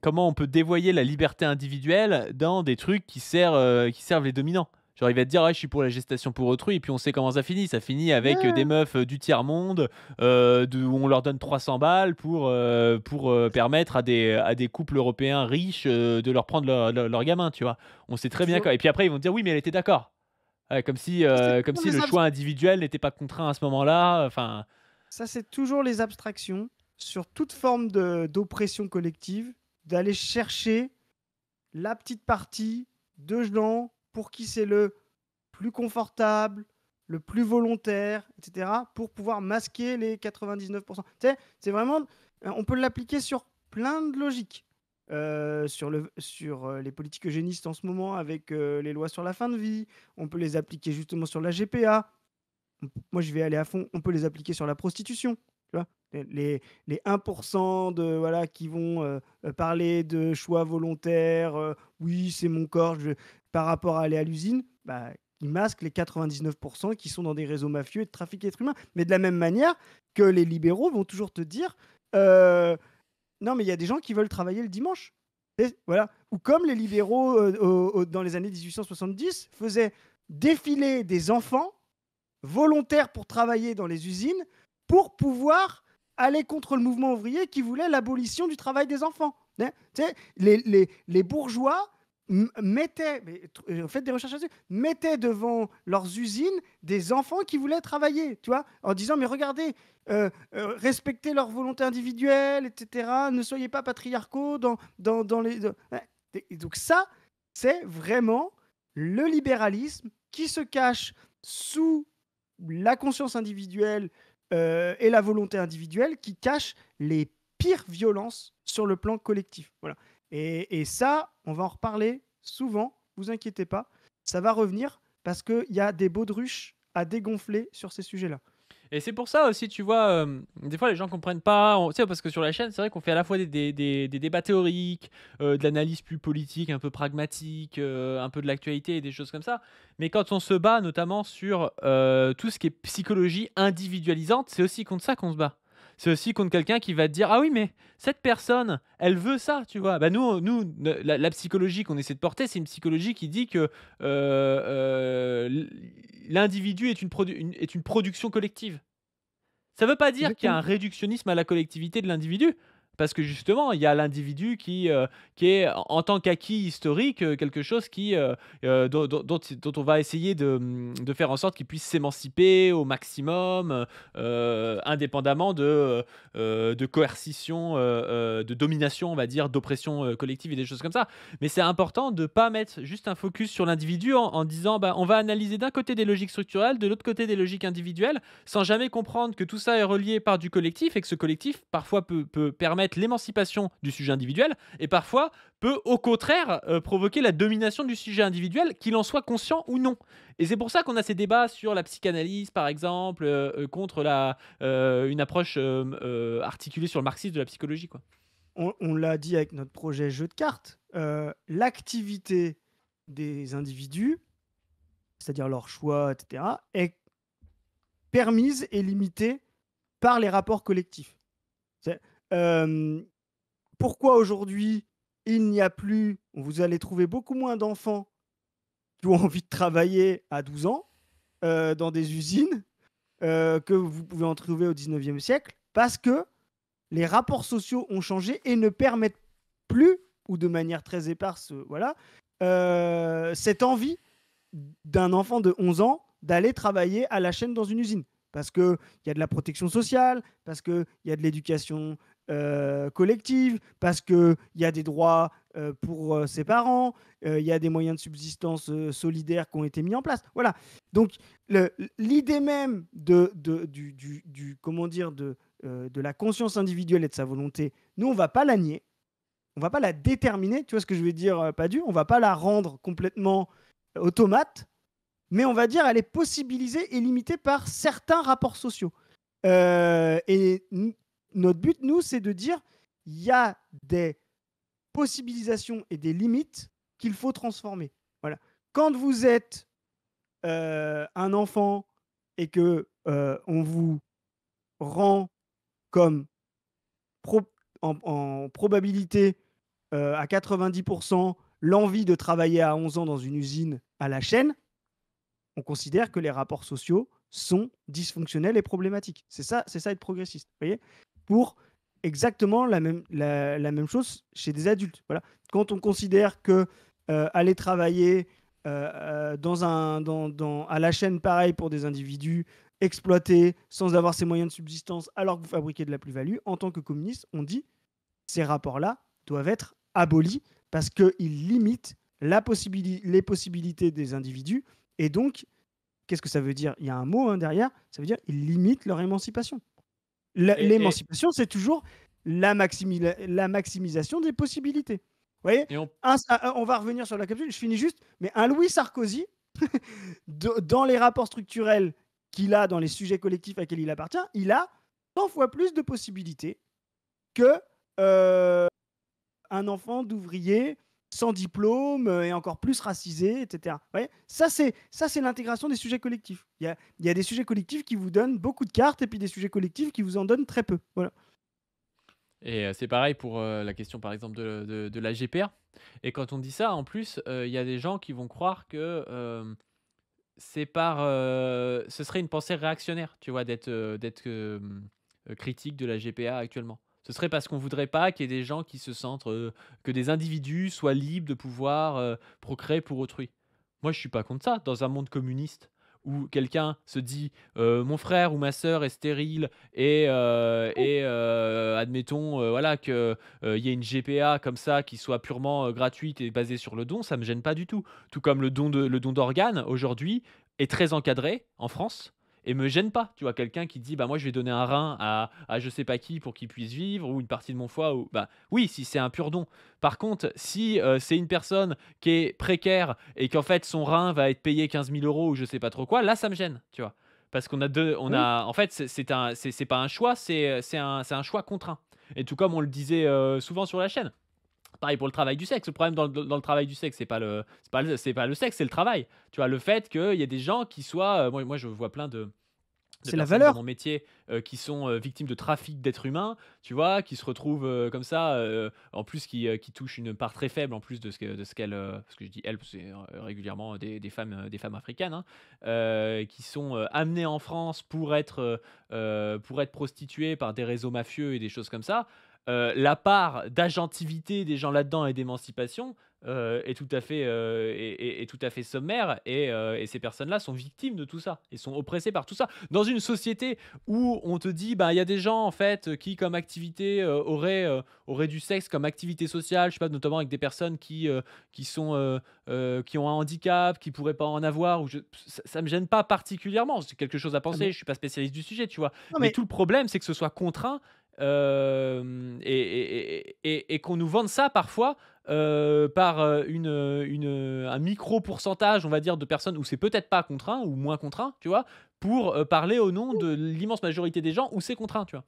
comment on peut dévoyer la liberté individuelle dans des trucs qui servent les dominants. Genre, il va te dire, ouais, je suis pour la gestation pour autrui, et puis on sait comment ça finit. Ça finit avec des meufs du tiers-monde, où on leur donne 300 balles pour permettre à des couples européens riches de leur prendre leur gamin, tu vois. On sait très bien quoi. Et puis après, ils vont te dire, oui, mais elle était d'accord. Ouais, comme si le choix individuel n'était pas contraint à ce moment-là. Enfin. Ça, c'est toujours les abstractions. sur toute forme d'oppression collective, d'aller chercher la petite partie de gens pour qui c'est le plus confortable, le plus volontaire, etc., pour pouvoir masquer les 99%. Tu sais, c'est vraiment, on peut l'appliquer sur plein de logiques. Sur les politiques eugénistes en ce moment avec les lois sur la fin de vie, on peut les appliquer justement sur la GPA. Moi, je vais aller à fond, on peut les appliquer sur la prostitution. Tu vois les 1% voilà, qui vont parler de choix volontaires, oui, c'est mon corps, par rapport à aller à l'usine, bah, ils masquent les 99% qui sont dans des réseaux mafieux et de trafic d'êtres humains. Mais de la même manière que les libéraux vont toujours te dire non, mais il y a des gens qui veulent travailler le dimanche. Et voilà. Ou comme les libéraux dans les années 1870 faisaient défiler des enfants volontaires pour travailler dans les usines pour pouvoir aller contre le mouvement ouvrier qui voulait l'abolition du travail des enfants. Tu sais, les bourgeois mettaient devant leurs usines des enfants qui voulaient travailler, tu vois, en disant mais regardez, respectez leur volonté individuelle, etc. Ne soyez pas patriarcaux dans les... Et donc ça, c'est vraiment le libéralisme qui se cache sous la conscience individuelle et la volonté individuelle, qui cache les pires violences sur le plan collectif. Voilà. Et ça, on va en reparler souvent, vous inquiétez pas, ça va revenir parce qu'il y a des baudruches à dégonfler sur ces sujets-là. Et c'est pour ça aussi, tu vois, des fois les gens comprennent pas, tu sais, parce que sur la chaîne, c'est vrai qu'on fait à la fois des débats théoriques, de l'analyse plus politique, un peu pragmatique, un peu de l'actualité et des choses comme ça. Mais quand on se bat notamment sur tout ce qui est psychologie individualisante, c'est aussi contre ça qu'on se bat. C'est aussi contre quelqu'un qui va te dire ah oui mais cette personne elle veut ça, tu vois. Bah nous la psychologie qu'on essaie de porter, c'est une psychologie qui dit que l'individu est une production collective. Ça ne veut pas dire qu'il y a un réductionnisme à la collectivité de l'individu, parce que justement, il y a l'individu qui est, en tant qu'acquis historique, quelque chose dont on va essayer de faire en sorte qu'il puisse s'émanciper au maximum, indépendamment de coercition, de domination, on va dire, d'oppression collective et des choses comme ça. Mais c'est important de ne pas mettre juste un focus sur l'individu en disant bah, on va analyser d'un côté des logiques structurelles, de l'autre côté des logiques individuelles, sans jamais comprendre que tout ça est relié par du collectif et que ce collectif parfois peut permettre l'émancipation du sujet individuel et parfois peut au contraire provoquer la domination du sujet individuel, qu'il en soit conscient ou non. Et c'est pour ça qu'on a ces débats sur la psychanalyse par exemple, contre une approche articulée sur le marxisme de la psychologie, quoi. On l'a dit avec notre projet jeu de cartes, l'activité des individus, c'est-à-dire leur choix, etc., est permise et limitée par les rapports collectifs. Pourquoi aujourd'hui il n'y a plus, vous allez trouver beaucoup moins d'enfants qui ont envie de travailler à 12 ans dans des usines que vous pouvez en trouver au 19e siècle, parce que les rapports sociaux ont changé et ne permettent plus, ou de manière très éparse, voilà, cette envie d'un enfant de 11 ans d'aller travailler à la chaîne dans une usine. Parce qu'il y a de la protection sociale, parce qu'il y a de l'éducation collective, parce qu'il y a des droits pour ses parents, il y a des moyens de subsistance solidaires qui ont été mis en place. Voilà. Donc, l'idée même comment dire, de la conscience individuelle et de sa volonté, nous, on ne va pas la nier, on ne va pas la déterminer, tu vois ce que je veux dire, Padu, on ne va pas la rendre complètement automate, mais on va dire elle est possibilisée et limitée par certains rapports sociaux. Et notre but, nous, c'est de dire il y a des possibilisations et des limites qu'il faut transformer. Voilà. Quand vous êtes un enfant et que on vous rend comme en probabilité à 90% l'envie de travailler à 11 ans dans une usine à la chaîne, on considère que les rapports sociaux sont dysfonctionnels et problématiques. C'est ça être progressiste. Vous voyez, pour exactement la même chose chez des adultes. Voilà. Quand on considère que aller travailler à la chaîne, pareil pour des individus, exploité sans avoir ses moyens de subsistance alors que vous fabriquez de la plus-value. En tant que communiste, on dit ces rapports-là doivent être abolis parce qu'ils limitent les possibilités des individus. Et donc, qu'est-ce que ça veut dire? Il y a un mot derrière, ça veut dire ils limitent leur émancipation. Et, L'émancipation, c'est toujours la maximisation des possibilités. Vous voyez, et on... on va revenir sur la capsule, je finis juste, mais un Louis Sarkozy, dans les rapports structurels qu'il a dans les sujets collectifs à lesquels il appartient, il a 100 fois plus de possibilités que un enfant d'ouvrier sans diplôme et encore plus racisé, etc. Vous voyez, ça, c'est l'intégration des sujets collectifs. Il y a des sujets collectifs qui vous donnent beaucoup de cartes et puis des sujets collectifs qui vous en donnent très peu. Voilà. Et c'est pareil pour la question, par exemple, de la GPA. Et quand on dit ça, en plus, il y a des gens qui vont croire que ce serait une pensée réactionnaire, tu vois, d'être critique de la GPA actuellement. Ce serait parce qu'on voudrait pas qu'il y ait des gens qui se sentent, que des individus soient libres de pouvoir procréer pour autrui. Moi, je suis pas contre ça. Dans un monde communiste où quelqu'un se dit mon frère ou ma sœur est stérile et admettons voilà que y ait une GPA comme ça qui soit purement gratuite et basée sur le don, ça me gêne pas du tout. Tout comme le don d'organes aujourd'hui est très encadré en France et me gêne pas. Tu vois, quelqu'un qui dit bah moi je vais donner un rein à je sais pas qui pour qu'il puisse vivre ou une partie de mon foie ou bah oui si c'est un pur don. Par contre si c'est une personne qui est précaire et qu'en fait son rein va être payé 15 000 euros ou je sais pas trop quoi, là ça me gêne, tu vois. Parce qu'on a deux, on Oui. a, en fait, c'est pas un choix, c'est un choix contraint. Et tout comme on le disait souvent sur la chaîne. Pareil pour le travail du sexe. Le problème dans le travail du sexe, c'est pas le sexe, c'est le travail. Tu vois, le fait qu'il y ait des gens qui soient. Moi, je vois plein de C'est la personnes dans valeur. mon métier qui sont victimes de trafic d'êtres humains, tu vois, qui se retrouvent comme ça, en plus qui touchent une part très faible en plus de ce qu'elles, parce que je dis elles, parce que c'est régulièrement des femmes africaines, hein, qui sont amenées en France pour être prostituées par des réseaux mafieux et des choses comme ça. La part d'agentivité des gens là-dedans et d'émancipation est tout à fait sommaire et ces personnes-là sont victimes de tout ça et sont oppressées par tout ça. Dans une société où on te dit, bah, il y a des gens en fait qui, comme activité, auraient du sexe comme activité sociale, je sais pas, notamment avec des personnes qui ont un handicap, qui pourraient pas en avoir, ça me gêne pas particulièrement. C'est quelque chose à Ah penser. bon. Je suis pas spécialiste du sujet, tu vois. Non, Mais mais tout le problème, c'est que ce soit contraint et qu'on nous vende ça parfois par un micro pourcentage, on va dire, de personnes où c'est peut-être pas contraint ou moins contraint, tu vois, pour parler au nom de l'immense majorité des gens où c'est contraint, tu vois.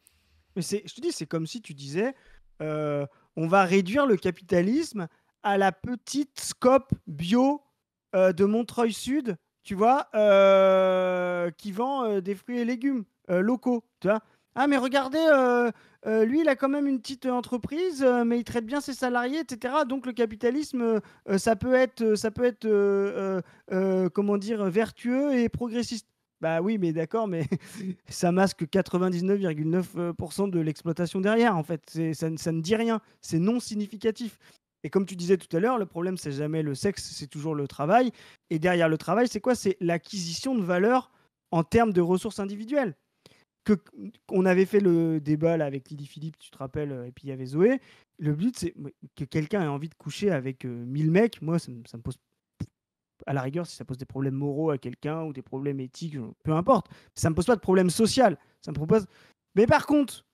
je te dis, c'est comme si tu disais, on va réduire le capitalisme à la petite scope bio de Montreuil Sud, tu vois, qui vend des fruits et légumes locaux, tu vois. Ah, mais regardez, lui, il a quand même une petite entreprise, mais il traite bien ses salariés, etc. Donc le capitalisme, ça peut être, comment dire, vertueux et progressiste. Bah oui, mais d'accord, mais ça masque 99,9% de l'exploitation derrière, en fait. Ça ne dit rien, c'est non significatif. Et comme tu disais tout à l'heure, le problème, c'est jamais le sexe, c'est toujours le travail. Et derrière le travail, c'est quoi? C'est l'acquisition de valeur en termes de ressources individuelles. Que, on avait fait le débat là, avec Lydie Philippe, tu te rappelles, et puis il y avait Zoé. Le but, c'est que quelqu'un ait envie de coucher avec 1000 mecs. Moi, ça me pose, à la rigueur, si ça pose des problèmes moraux à quelqu'un ou des problèmes éthiques, peu importe. Ça ne me pose pas de problème social. Ça me propose. Mais par contre,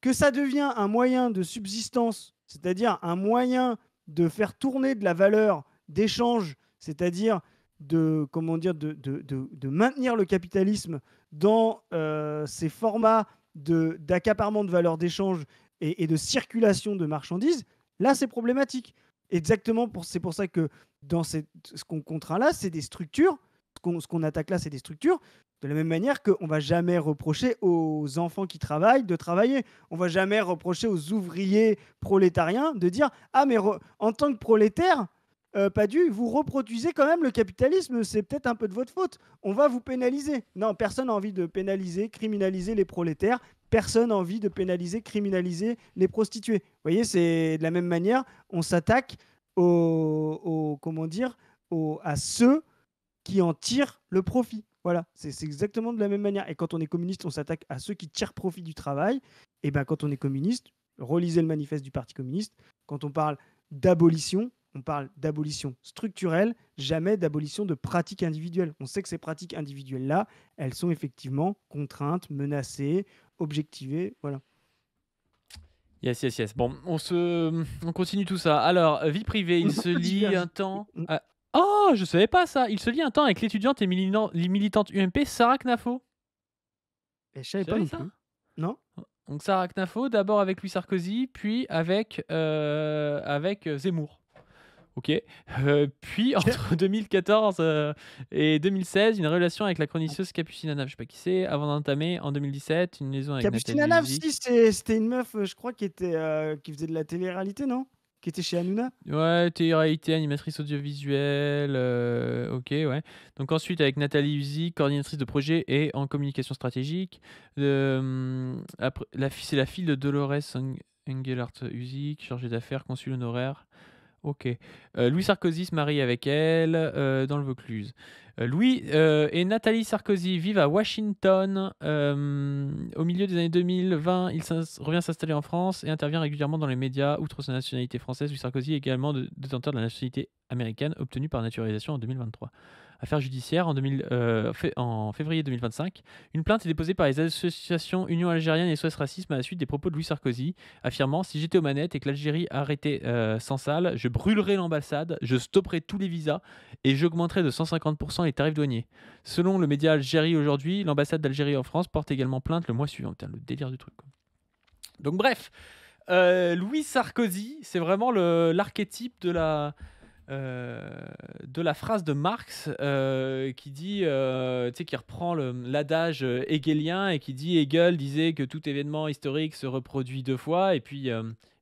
que ça devient un moyen de subsistance, c'est-à-dire un moyen de faire tourner de la valeur d'échange, c'est-à-dire comment dire, de maintenir le capitalisme dans ces formats d'accaparement de valeur d'échange et de circulation de marchandises, là, c'est problématique. Exactement, c'est pour ça que dans ce qu'on contraint là, c'est des structures. Ce qu'on attaque là, c'est des structures. De la même manière qu'on ne va jamais reprocher aux enfants qui travaillent de travailler. On ne va jamais reprocher aux ouvriers prolétariens de dire ah, mais en tant que prolétaire, pas dû, vous reproduisez quand même le capitalisme, c'est peut-être un peu de votre faute. On va vous pénaliser. Non, personne n'a envie de pénaliser, criminaliser les prolétaires. Personne n'a envie de pénaliser, criminaliser les prostituées. Vous voyez, c'est de la même manière, on s'attaque comment dire, à ceux qui en tirent le profit. Voilà, c'est exactement de la même manière. Et quand on est communiste, on s'attaque à ceux qui tirent profit du travail. Et ben quand on est communiste, relisez le manifeste du Parti communiste. Quand on parle d'abolition, on parle d'abolition structurelle, jamais d'abolition de pratiques individuelles. On sait que ces pratiques individuelles-là, elles sont effectivement contraintes, menacées, objectivées. Voilà. Yes. Bon, on continue tout ça. Alors, vie privée, il se lie un temps. Oh, je savais pas ça. Il se lie un temps avec l'étudiante et militante UMP Sarah Knafo. Et je savais pas non plus. Non. Donc Sarah Knafo, d'abord avec Louis Sarkozy, puis avec Zemmour. Ok. Puis entre 2014 et 2016, une relation avec la chroniqueuse Capucine Anav, je sais pas qui c'est, avant d'entamer en 2017 une liaison avec Capucine Nathalie Anav, Luzic. si, c'était une meuf, je crois, qui faisait de la télé-réalité, non? Qui était chez Hanouna. Ouais, télé-réalité, animatrice audiovisuelle, ok, ouais. Donc ensuite avec Nathalie Luzic, coordinatrice de projet et en communication stratégique. Après, c'est la fille de Dolores Engelhardt Luzic, chargée d'affaires, consul honoraire. Ok. Louis Sarkozy se marie avec elle dans le Vaucluse. Louis et Nathalie Sarkozy vivent à Washington. Au milieu des années 2020, il revient s'installer en France et intervient régulièrement dans les médias. Outre sa nationalité française, Louis Sarkozy est également détenteur de la nationalité américaine obtenue par naturalisation en 2023. Affaire judiciaire en février 2025. Une plainte est déposée par les associations Union algérienne et SOS Racisme à la suite des propos de Louis Sarkozy, affirmant « Si j'étais aux manettes et que l'Algérie arrêtait sans salle, je brûlerais l'ambassade, je stopperais tous les visas et j'augmenterais de 150% les tarifs douaniers. » Selon le média Algérie aujourd'hui, l'ambassade d'Algérie en France porte également plainte le mois suivant. Putain, le délire du truc. Donc bref, Louis Sarkozy, c'est vraiment l'archétype de la phrase de Marx qui dit, qui reprend l'adage hegelien et qui dit Hegel disait que tout événement historique se reproduit deux fois, et puis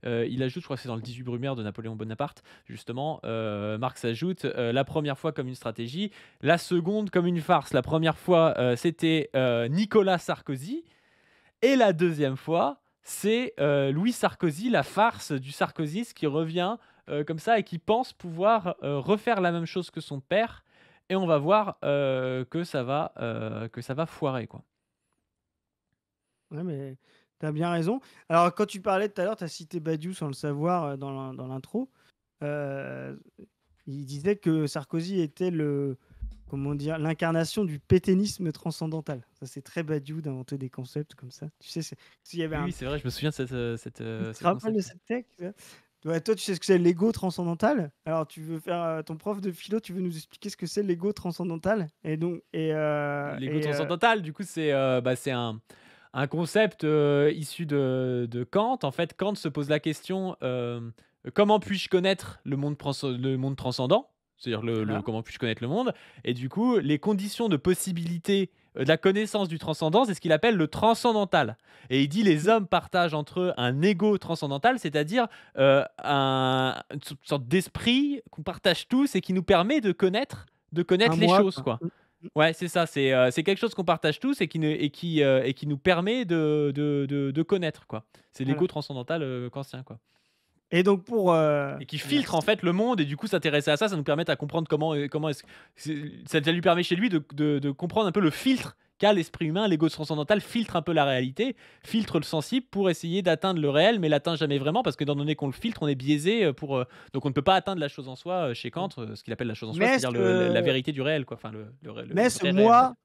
il ajoute, je crois que c'est dans le 18 Brumaire de Napoléon Bonaparte, justement, Marx ajoute la première fois comme une stratégie, la seconde comme une farce. La première fois, c'était Nicolas Sarkozy, et la deuxième fois, c'est Louis Sarkozy, la farce du sarkozysme qui revient comme ça et qui pense pouvoir refaire la même chose que son père, et on va voir que ça va foirer, quoi. Ouais, mais tu as bien raison. Alors, quand tu parlais tout à l'heure, tu as cité Badiou sans le savoir dans l'intro. Il disait que Sarkozy était l'incarnation du pétainisme transcendantal. Ça, c'est très Badiou d'inventer des concepts comme ça. Tu sais, s'il y avait Oui, c'est vrai, je me souviens de cette Tu te rappelles de cette tech? Ouais, toi, tu sais ce que c'est l'ego transcendantal. Alors, tu veux faire ton prof de philo, tu veux nous expliquer ce que c'est l'ego transcendantal? Et donc, l'ego transcendantal, du coup, c'est un concept issu de Kant. En fait, Kant se pose la question comment puis-je connaître le monde transcendant? C'est-à-dire Voilà. comment puis-je connaître le monde? Et du coup, les conditions de possibilité de la connaissance du transcendant, c'est ce qu'il appelle le transcendantal. Et il dit les hommes partagent entre eux un ego transcendantal, c'est-à-dire une sorte d'esprit qu'on partage tous et qui nous permet de connaître les choses, quoi. Ouais, c'est ça. C'est quelque chose qu'on partage tous et qui nous permet de connaître, quoi. C'est l'ego transcendantal kantien, quoi. Et donc et qui filtre en fait le monde, et du coup s'intéresser à ça, ça nous permet à comprendre comment ça lui permet chez lui de comprendre un peu le filtre qu'a l'esprit humain. L'ego transcendantal filtre un peu la réalité, filtre le sensible pour essayer d'atteindre le réel, mais l'atteint jamais vraiment, parce que étant donné qu'on le filtre, on est biaisé donc on ne peut pas atteindre la chose en soi chez Kant, ce qu'il appelle la chose en soi, c'est-à-dire la vérité du réel, quoi. Enfin, mais ce moi,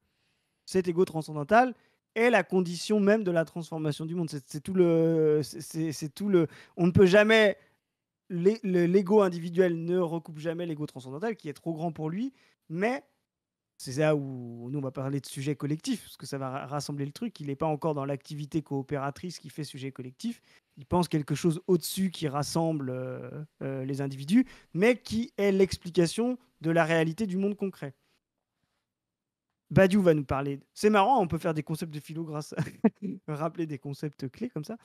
cet ego transcendantal est la condition même de la transformation du monde. C'est tout le. On ne peut jamais. L'ego individuel ne recoupe jamais l'ego transcendantal, qui est trop grand pour lui, mais c'est là où nous on va parler de sujet collectif, parce que ça va rassembler le truc. Il n'est pas encore dans l'activité coopératrice qui fait sujet collectif. Il pense quelque chose au-dessus qui rassemble les individus, mais qui est l'explication de la réalité du monde concret. Badiou va nous parler. C'est marrant, on peut faire des concepts de philo grâce à rappeler des concepts clés comme ça.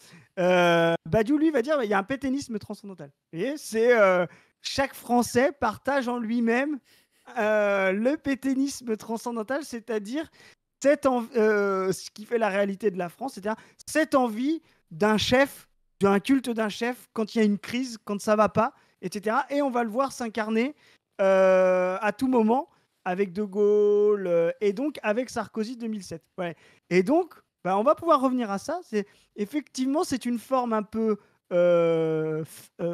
Badiou, lui, va dire il y a un pétainisme transcendantal. Et c'est chaque Français partage en lui-même le pétainisme transcendantal, c'est-à-dire ce qui fait la réalité de la France, c'est-à-dire cette envie d'un chef, d'un culte d'un chef quand il y a une crise, quand ça va pas, etc. Et on va le voir s'incarner à tout moment. avec De Gaulle, et donc avec Sarkozy 2007. Ouais. Et donc, on va pouvoir revenir à ça. Effectivement, c'est une forme un peu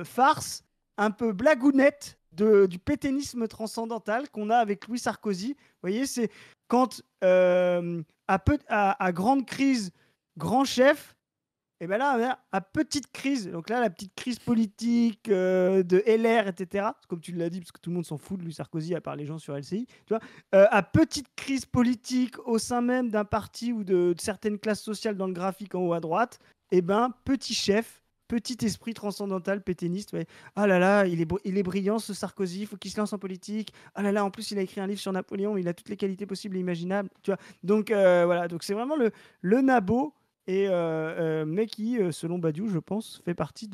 farce, un peu blagounette du pétainisme transcendantal qu'on a avec Louis Sarkozy. Vous voyez, c'est quand à grande crise, grand chef, et bien là, à petite crise, donc là, la petite crise politique de LR, etc., comme tu l'as dit, parce que tout le monde s'en fout de Louis Sarkozy, à part les gens sur LCI, tu vois, à petite crise politique au sein même d'un parti ou de certaines classes sociales dans le graphique en haut à droite, et ben petit chef, petit esprit transcendantal, pétainiste, ouais. Ah là là, il est brillant ce Sarkozy, il faut qu'il se lance en politique. Ah là là, en plus, il a écrit un livre sur Napoléon, il a toutes les qualités possibles et imaginables, tu vois. Donc voilà, donc c'est vraiment le nabo, mais qui, selon Badiou, je pense, fait partie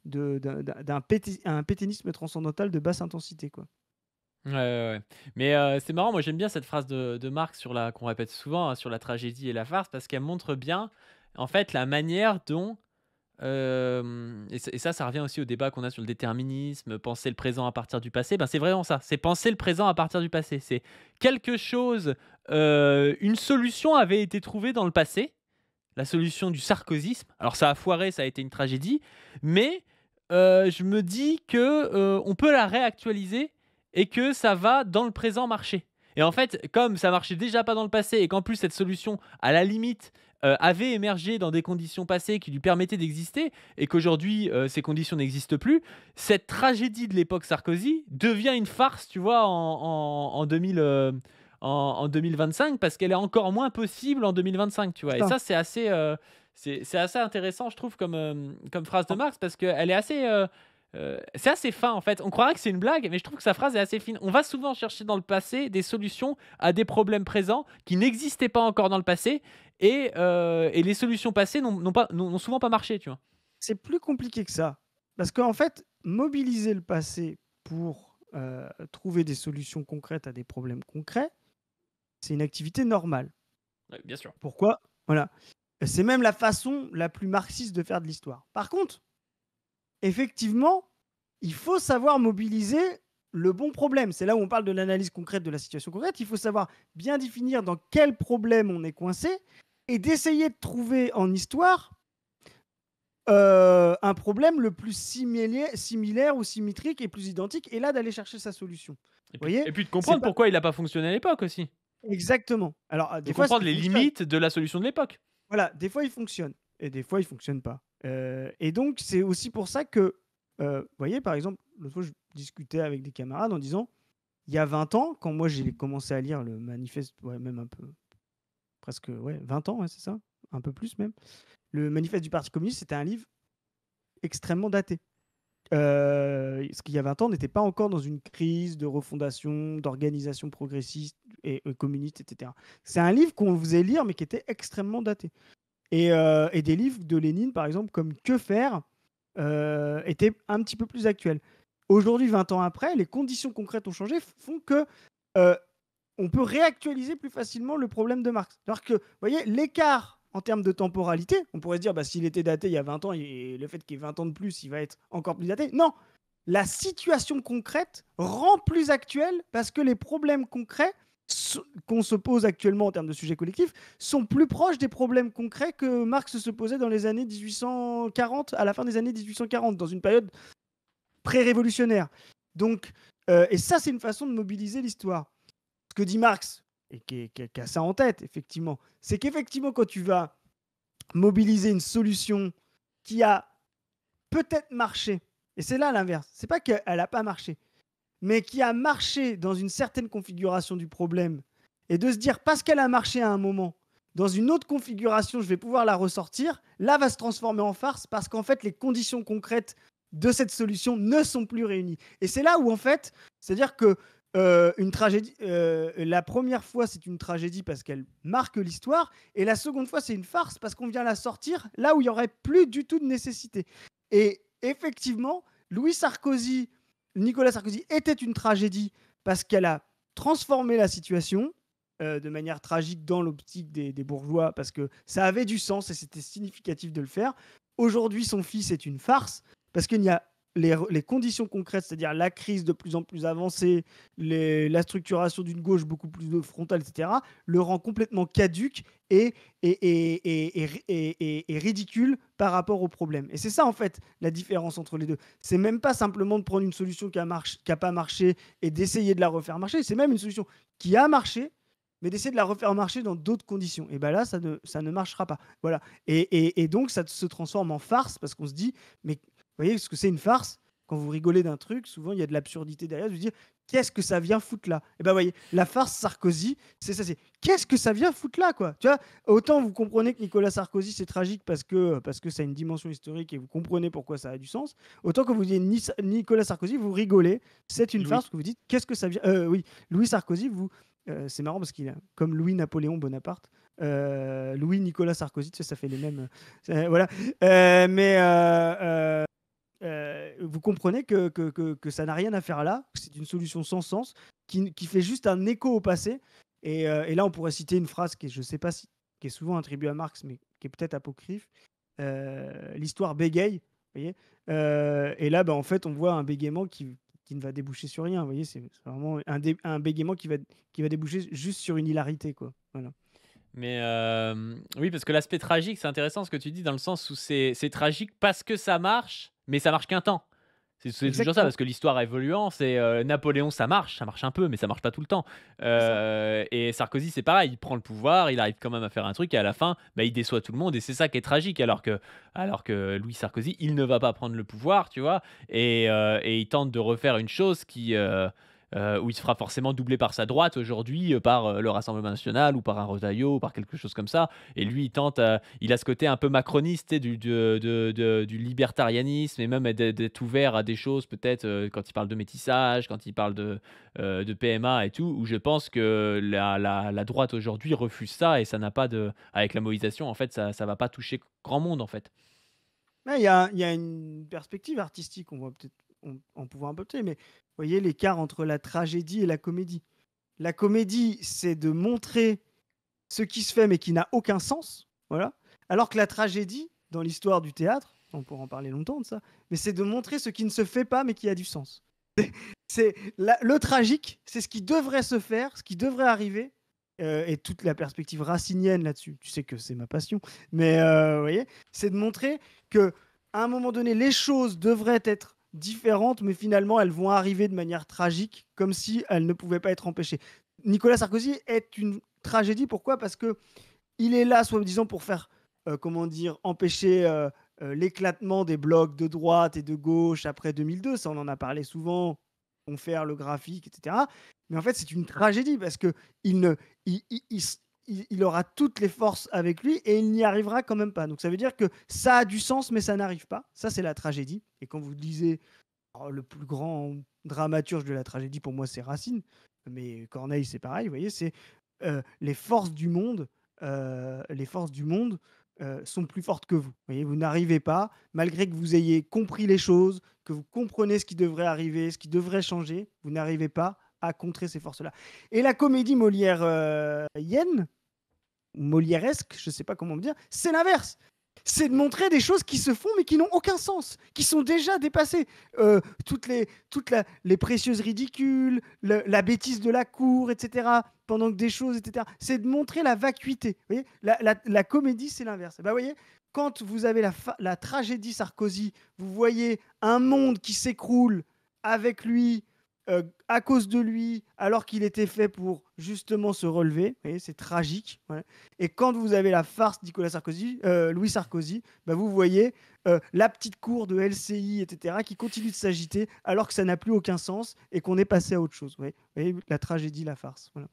d'un pétainisme transcendantal de basse intensité, quoi. Ouais, ouais, ouais. Mais c'est marrant, moi j'aime bien cette phrase de Marx qu'on répète souvent, hein, sur la tragédie et la farce, parce qu'elle montre bien, en fait, la manière dont, et ça revient aussi au débat qu'on a sur le déterminisme, penser le présent à partir du passé. Ben, c'est vraiment ça, c'est penser le présent à partir du passé. C'est quelque chose, une solution avait été trouvée dans le passé, la solution du sarkozysme. Alors ça a foiré, ça a été une tragédie, mais je me dis que on peut la réactualiser et que ça va dans le présent marcher. Et en fait, comme ça marchait déjà pas dans le passé et qu'en plus cette solution, à la limite, avait émergé dans des conditions passées qui lui permettaient d'exister et qu'aujourd'hui ces conditions n'existent plus, cette tragédie de l'époque Sarkozy devient une farce, tu vois, en 2025 parce qu'elle est encore moins possible en 2025, tu vois. Et ça, c'est assez, c'est assez intéressant, je trouve, comme phrase de Marx parce qu'elle est assez, c'est assez fin en fait. On croirait que c'est une blague, mais je trouve que sa phrase est assez fine. On va souvent chercher dans le passé des solutions à des problèmes présents qui n'existaient pas encore dans le passé, et les solutions passées n'ont souvent pas marché, tu vois. C'est plus compliqué que ça. Parce qu'en fait, mobiliser le passé pour trouver des solutions concrètes à des problèmes concrets, c'est une activité normale. Ouais, bien sûr. Pourquoi? Voilà. C'est même la façon la plus marxiste de faire de l'histoire. Par contre, effectivement, il faut savoir mobiliser le bon problème. C'est là où on parle de l'analyse concrète de la situation concrète. Il faut savoir bien définir dans quel problème on est coincé et d'essayer de trouver en histoire un problème le plus similaire ou symétrique et plus identique, et là d'aller chercher sa solution. Et puis de comprendre pourquoi il n'a pas fonctionné à l'époque aussi. Exactement. Alors, De comprendre les limites de la solution de l'époque. Voilà, des fois il fonctionne et des fois il fonctionne pas. Et donc c'est aussi pour ça que, vous voyez, par exemple, l'autre fois je discutais avec des camarades en disant, il y a 20 ans, quand moi j'ai commencé à lire le manifeste, ouais, même un peu, presque, ouais, 20 ans, ouais, c'est ça, un peu plus même. Le manifeste du Parti communiste, c'était un livre extrêmement daté. Ce qu'il y a 20 ans, on n'était pas encore dans une crise de refondation, d'organisation progressiste et communiste, etc. C'est un livre qu'on faisait lire, mais qui était extrêmement daté. Et des livres de Lénine, par exemple, comme Que faire, étaient un petit peu plus actuels. Aujourd'hui, 20 ans après, les conditions concrètes ont changé, font que on peut réactualiser plus facilement le problème de Marx. Alors que, vous voyez, l'écart en termes de temporalité, on pourrait se dire, bah, s'il était daté il y a 20 ans, et le fait qu'il y ait 20 ans de plus, il va être encore plus daté. Non, la situation concrète rend plus actuelle parce que les problèmes concrets qu'on se pose actuellement en termes de sujets collectifs sont plus proches des problèmes concrets que Marx se posait dans les années 1840, à la fin des années 1840, dans une période pré-révolutionnaire. Donc, et ça, c'est une façon de mobiliser l'histoire. Ce que dit Marx, et qui a ça en tête, effectivement, c'est qu'effectivement, quand tu vas mobiliser une solution qui a peut-être marché, et c'est là l'inverse, c'est pas qu'elle n'a pas marché, mais qui a marché dans une certaine configuration du problème, et de se dire, parce qu'elle a marché à un moment, dans une autre configuration, je vais pouvoir la ressortir, là va se transformer en farce, parce qu'en fait, les conditions concrètes de cette solution ne sont plus réunies. Et c'est là où, en fait, c'est-à-dire que une tragédie, la première fois, c'est une tragédie parce qu'elle marque l'histoire, et la seconde fois, c'est une farce parce qu'on vient la sortir là où il n'y aurait plus du tout de nécessité. Et effectivement, Nicolas Sarkozy était une tragédie parce qu'elle a transformé la situation de manière tragique dans l'optique des bourgeois, parce que ça avait du sens et c'était significatif de le faire. Aujourd'hui, son fils est une farce parce qu'il n'y a les conditions concrètes, c'est-à-dire la crise de plus en plus avancée, la structuration d'une gauche beaucoup plus frontale, etc., le rend complètement caduque et ridicule par rapport au problème. Et c'est ça, en fait, la différence entre les deux. C'est même pas simplement de prendre une solution qui a pas marché et d'essayer de la refaire marcher. C'est même une solution qui a marché, mais d'essayer de la refaire marcher dans d'autres conditions. Et ben là, ça ne marchera pas. Voilà. Et donc, ça se transforme en farce parce qu'on se dit, mais vous voyez ce que c'est une farce? Quand vous rigolez d'un truc, souvent, il y a de l'absurdité derrière. Vous dire, qu'est-ce que ça vient foutre là? Et ben, vous voyez, la farce Sarkozy, c'est ça, c'est qu'est-ce que ça vient foutre là, quoi? Tu vois, autant vous comprenez que Nicolas Sarkozy, c'est tragique parce que ça a une dimension historique et vous comprenez pourquoi ça a du sens. Autant que vous dites Nicolas Sarkozy, vous rigolez, c'est une Louis. farce, que vous dites, qu'est-ce que ça vient. Oui, Louis Sarkozy, c'est marrant parce qu'il a, comme Louis-Napoléon Bonaparte, Louis-Nicolas Sarkozy, tu sais, ça fait les mêmes. Voilà. Mais vous comprenez que ça n'a rien à faire là, que c'est une solution sans sens, qui fait juste un écho au passé. Et là, on pourrait citer une phrase qui est, je sais pas si, qui est souvent attribuée à Marx, mais qui est peut-être apocryphe. L'histoire bégaye, vous voyez. Et là, en fait, on voit un bégaiement qui ne va déboucher sur rien. Vous voyez, c'est vraiment un bégaiement qui va déboucher juste sur une hilarité, quoi. Voilà. Mais oui, parce que l'aspect tragique, c'est intéressant ce que tu dis, dans le sens où c'est tragique parce que ça marche, mais ça marche qu'un temps. C'est toujours ça, Exactement. parce que l'histoire évoluant, c'est Napoléon, ça marche un peu, mais ça marche pas tout le temps. C'est ça. Et Sarkozy, c'est pareil, il prend le pouvoir, il arrive quand même à faire un truc, et à la fin, il déçoit tout le monde, et c'est ça qui est tragique. Alors que Louis Sarkozy, il ne va pas prendre le pouvoir, tu vois, et il tente de refaire une chose où il se fera forcément doubler par sa droite aujourd'hui, par le Rassemblement national ou par un Retailleau ou par quelque chose comme ça. Et lui, il a ce côté un peu macroniste, tu sais, du libertarianisme, et même d'être ouvert à des choses, peut-être quand il parle de métissage, quand il parle de PMA et tout, où je pense que la droite aujourd'hui refuse ça, et ça n'a pas de. Avec la mobilisation, en fait, ça va pas toucher grand monde, en fait. Il y a une perspective artistique, on va peut-être en pouvoir un peu mais vous voyez l'écart entre la tragédie et la comédie. La comédie, c'est de montrer ce qui se fait mais qui n'a aucun sens, voilà. Alors que la tragédie, dans l'histoire du théâtre, on pourra en parler longtemps de ça, mais c'est de montrer ce qui ne se fait pas mais qui a du sens. Le tragique, c'est ce qui devrait se faire, ce qui devrait arriver, et toute la perspective racinienne là-dessus. Tu sais que c'est ma passion, mais vous voyez, c'est de montrer que à un moment donné, les choses devraient être différentes, mais finalement, elles vont arriver de manière tragique, comme si elles ne pouvaient pas être empêchées. Nicolas Sarkozy est une tragédie. Pourquoi? Parce que il est là, soi-disant, pour faire, comment dire, empêcher l'éclatement des blocs de droite et de gauche après 2002. Ça, on en a parlé souvent, faire le graphique, etc. Mais en fait, c'est une tragédie parce que il aura toutes les forces avec lui et il n'y arrivera quand même pas. Donc ça veut dire que ça a du sens, mais ça n'arrive pas. Ça, c'est la tragédie. Et quand vous lisez le plus grand dramaturge de la tragédie, pour moi, c'est Racine. Mais Corneille, c'est pareil. Vous voyez, c'est les forces du monde. Les forces du monde sont plus fortes que vous. Vous voyez, vous n'arrivez pas, malgré que vous ayez compris les choses, que vous comprenez ce qui devrait arriver, ce qui devrait changer, vous n'arrivez pas à contrer ces forces-là. Et la comédie moliérienne, molièresque, je ne sais pas comment dire, c'est l'inverse. C'est de montrer des choses qui se font mais qui n'ont aucun sens, qui sont déjà dépassées. Toutes les précieuses ridicules, la bêtise de la cour, etc. Pendant que des choses, etc. C'est de montrer la vacuité. Vous voyez, la comédie, c'est l'inverse. Vous voyez, quand vous avez la tragédie Sarkozy, vous voyez un monde qui s'écroule avec lui, à cause de lui, alors qu'il était fait pour justement se relever. Vous voyez, c'est tragique. Ouais. Et quand vous avez la farce Louis Sarkozy, vous voyez la petite cour de LCI, etc., qui continue de s'agiter alors que ça n'a plus aucun sens et qu'on est passé à autre chose. Vous voyez, la tragédie, la farce. Voilà.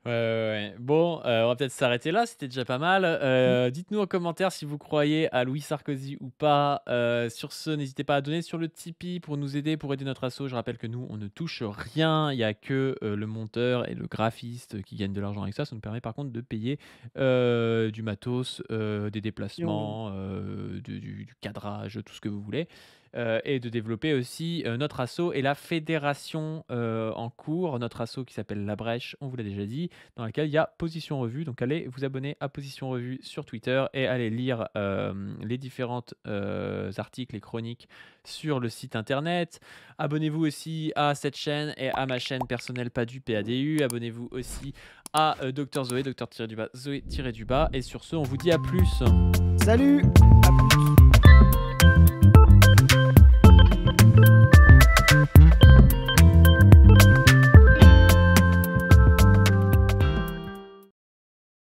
Ouais. Bon, on va peut-être s'arrêter là, c'était déjà pas mal. Dites-nous en commentaire si vous croyez à Louis Sarkozy ou pas. Sur ce, n'hésitez pas à donner sur le Tipeee pour nous aider, pour aider notre asso. Je rappelle que nous, on ne touche rien. Il y a que le monteur et le graphiste qui gagnent de l'argent avec ça. Ça nous permet par contre de payer du matos, des déplacements, du cadrage, tout ce que vous voulez. et de développer aussi notre asso et la fédération en cours, notre asso qui s'appelle La Brèche, on vous l'a déjà dit, dans laquelle il y a Position Revue. Donc allez vous abonner à Position Revue sur Twitter et allez lire les différentes articles et chroniques sur le site internet. Abonnez-vous aussi à cette chaîne et à ma chaîne personnelle Padu PADU. Abonnez-vous aussi à Dr Zoé, Zoé-. Et sur ce, on vous dit à plus. Salut! À plus.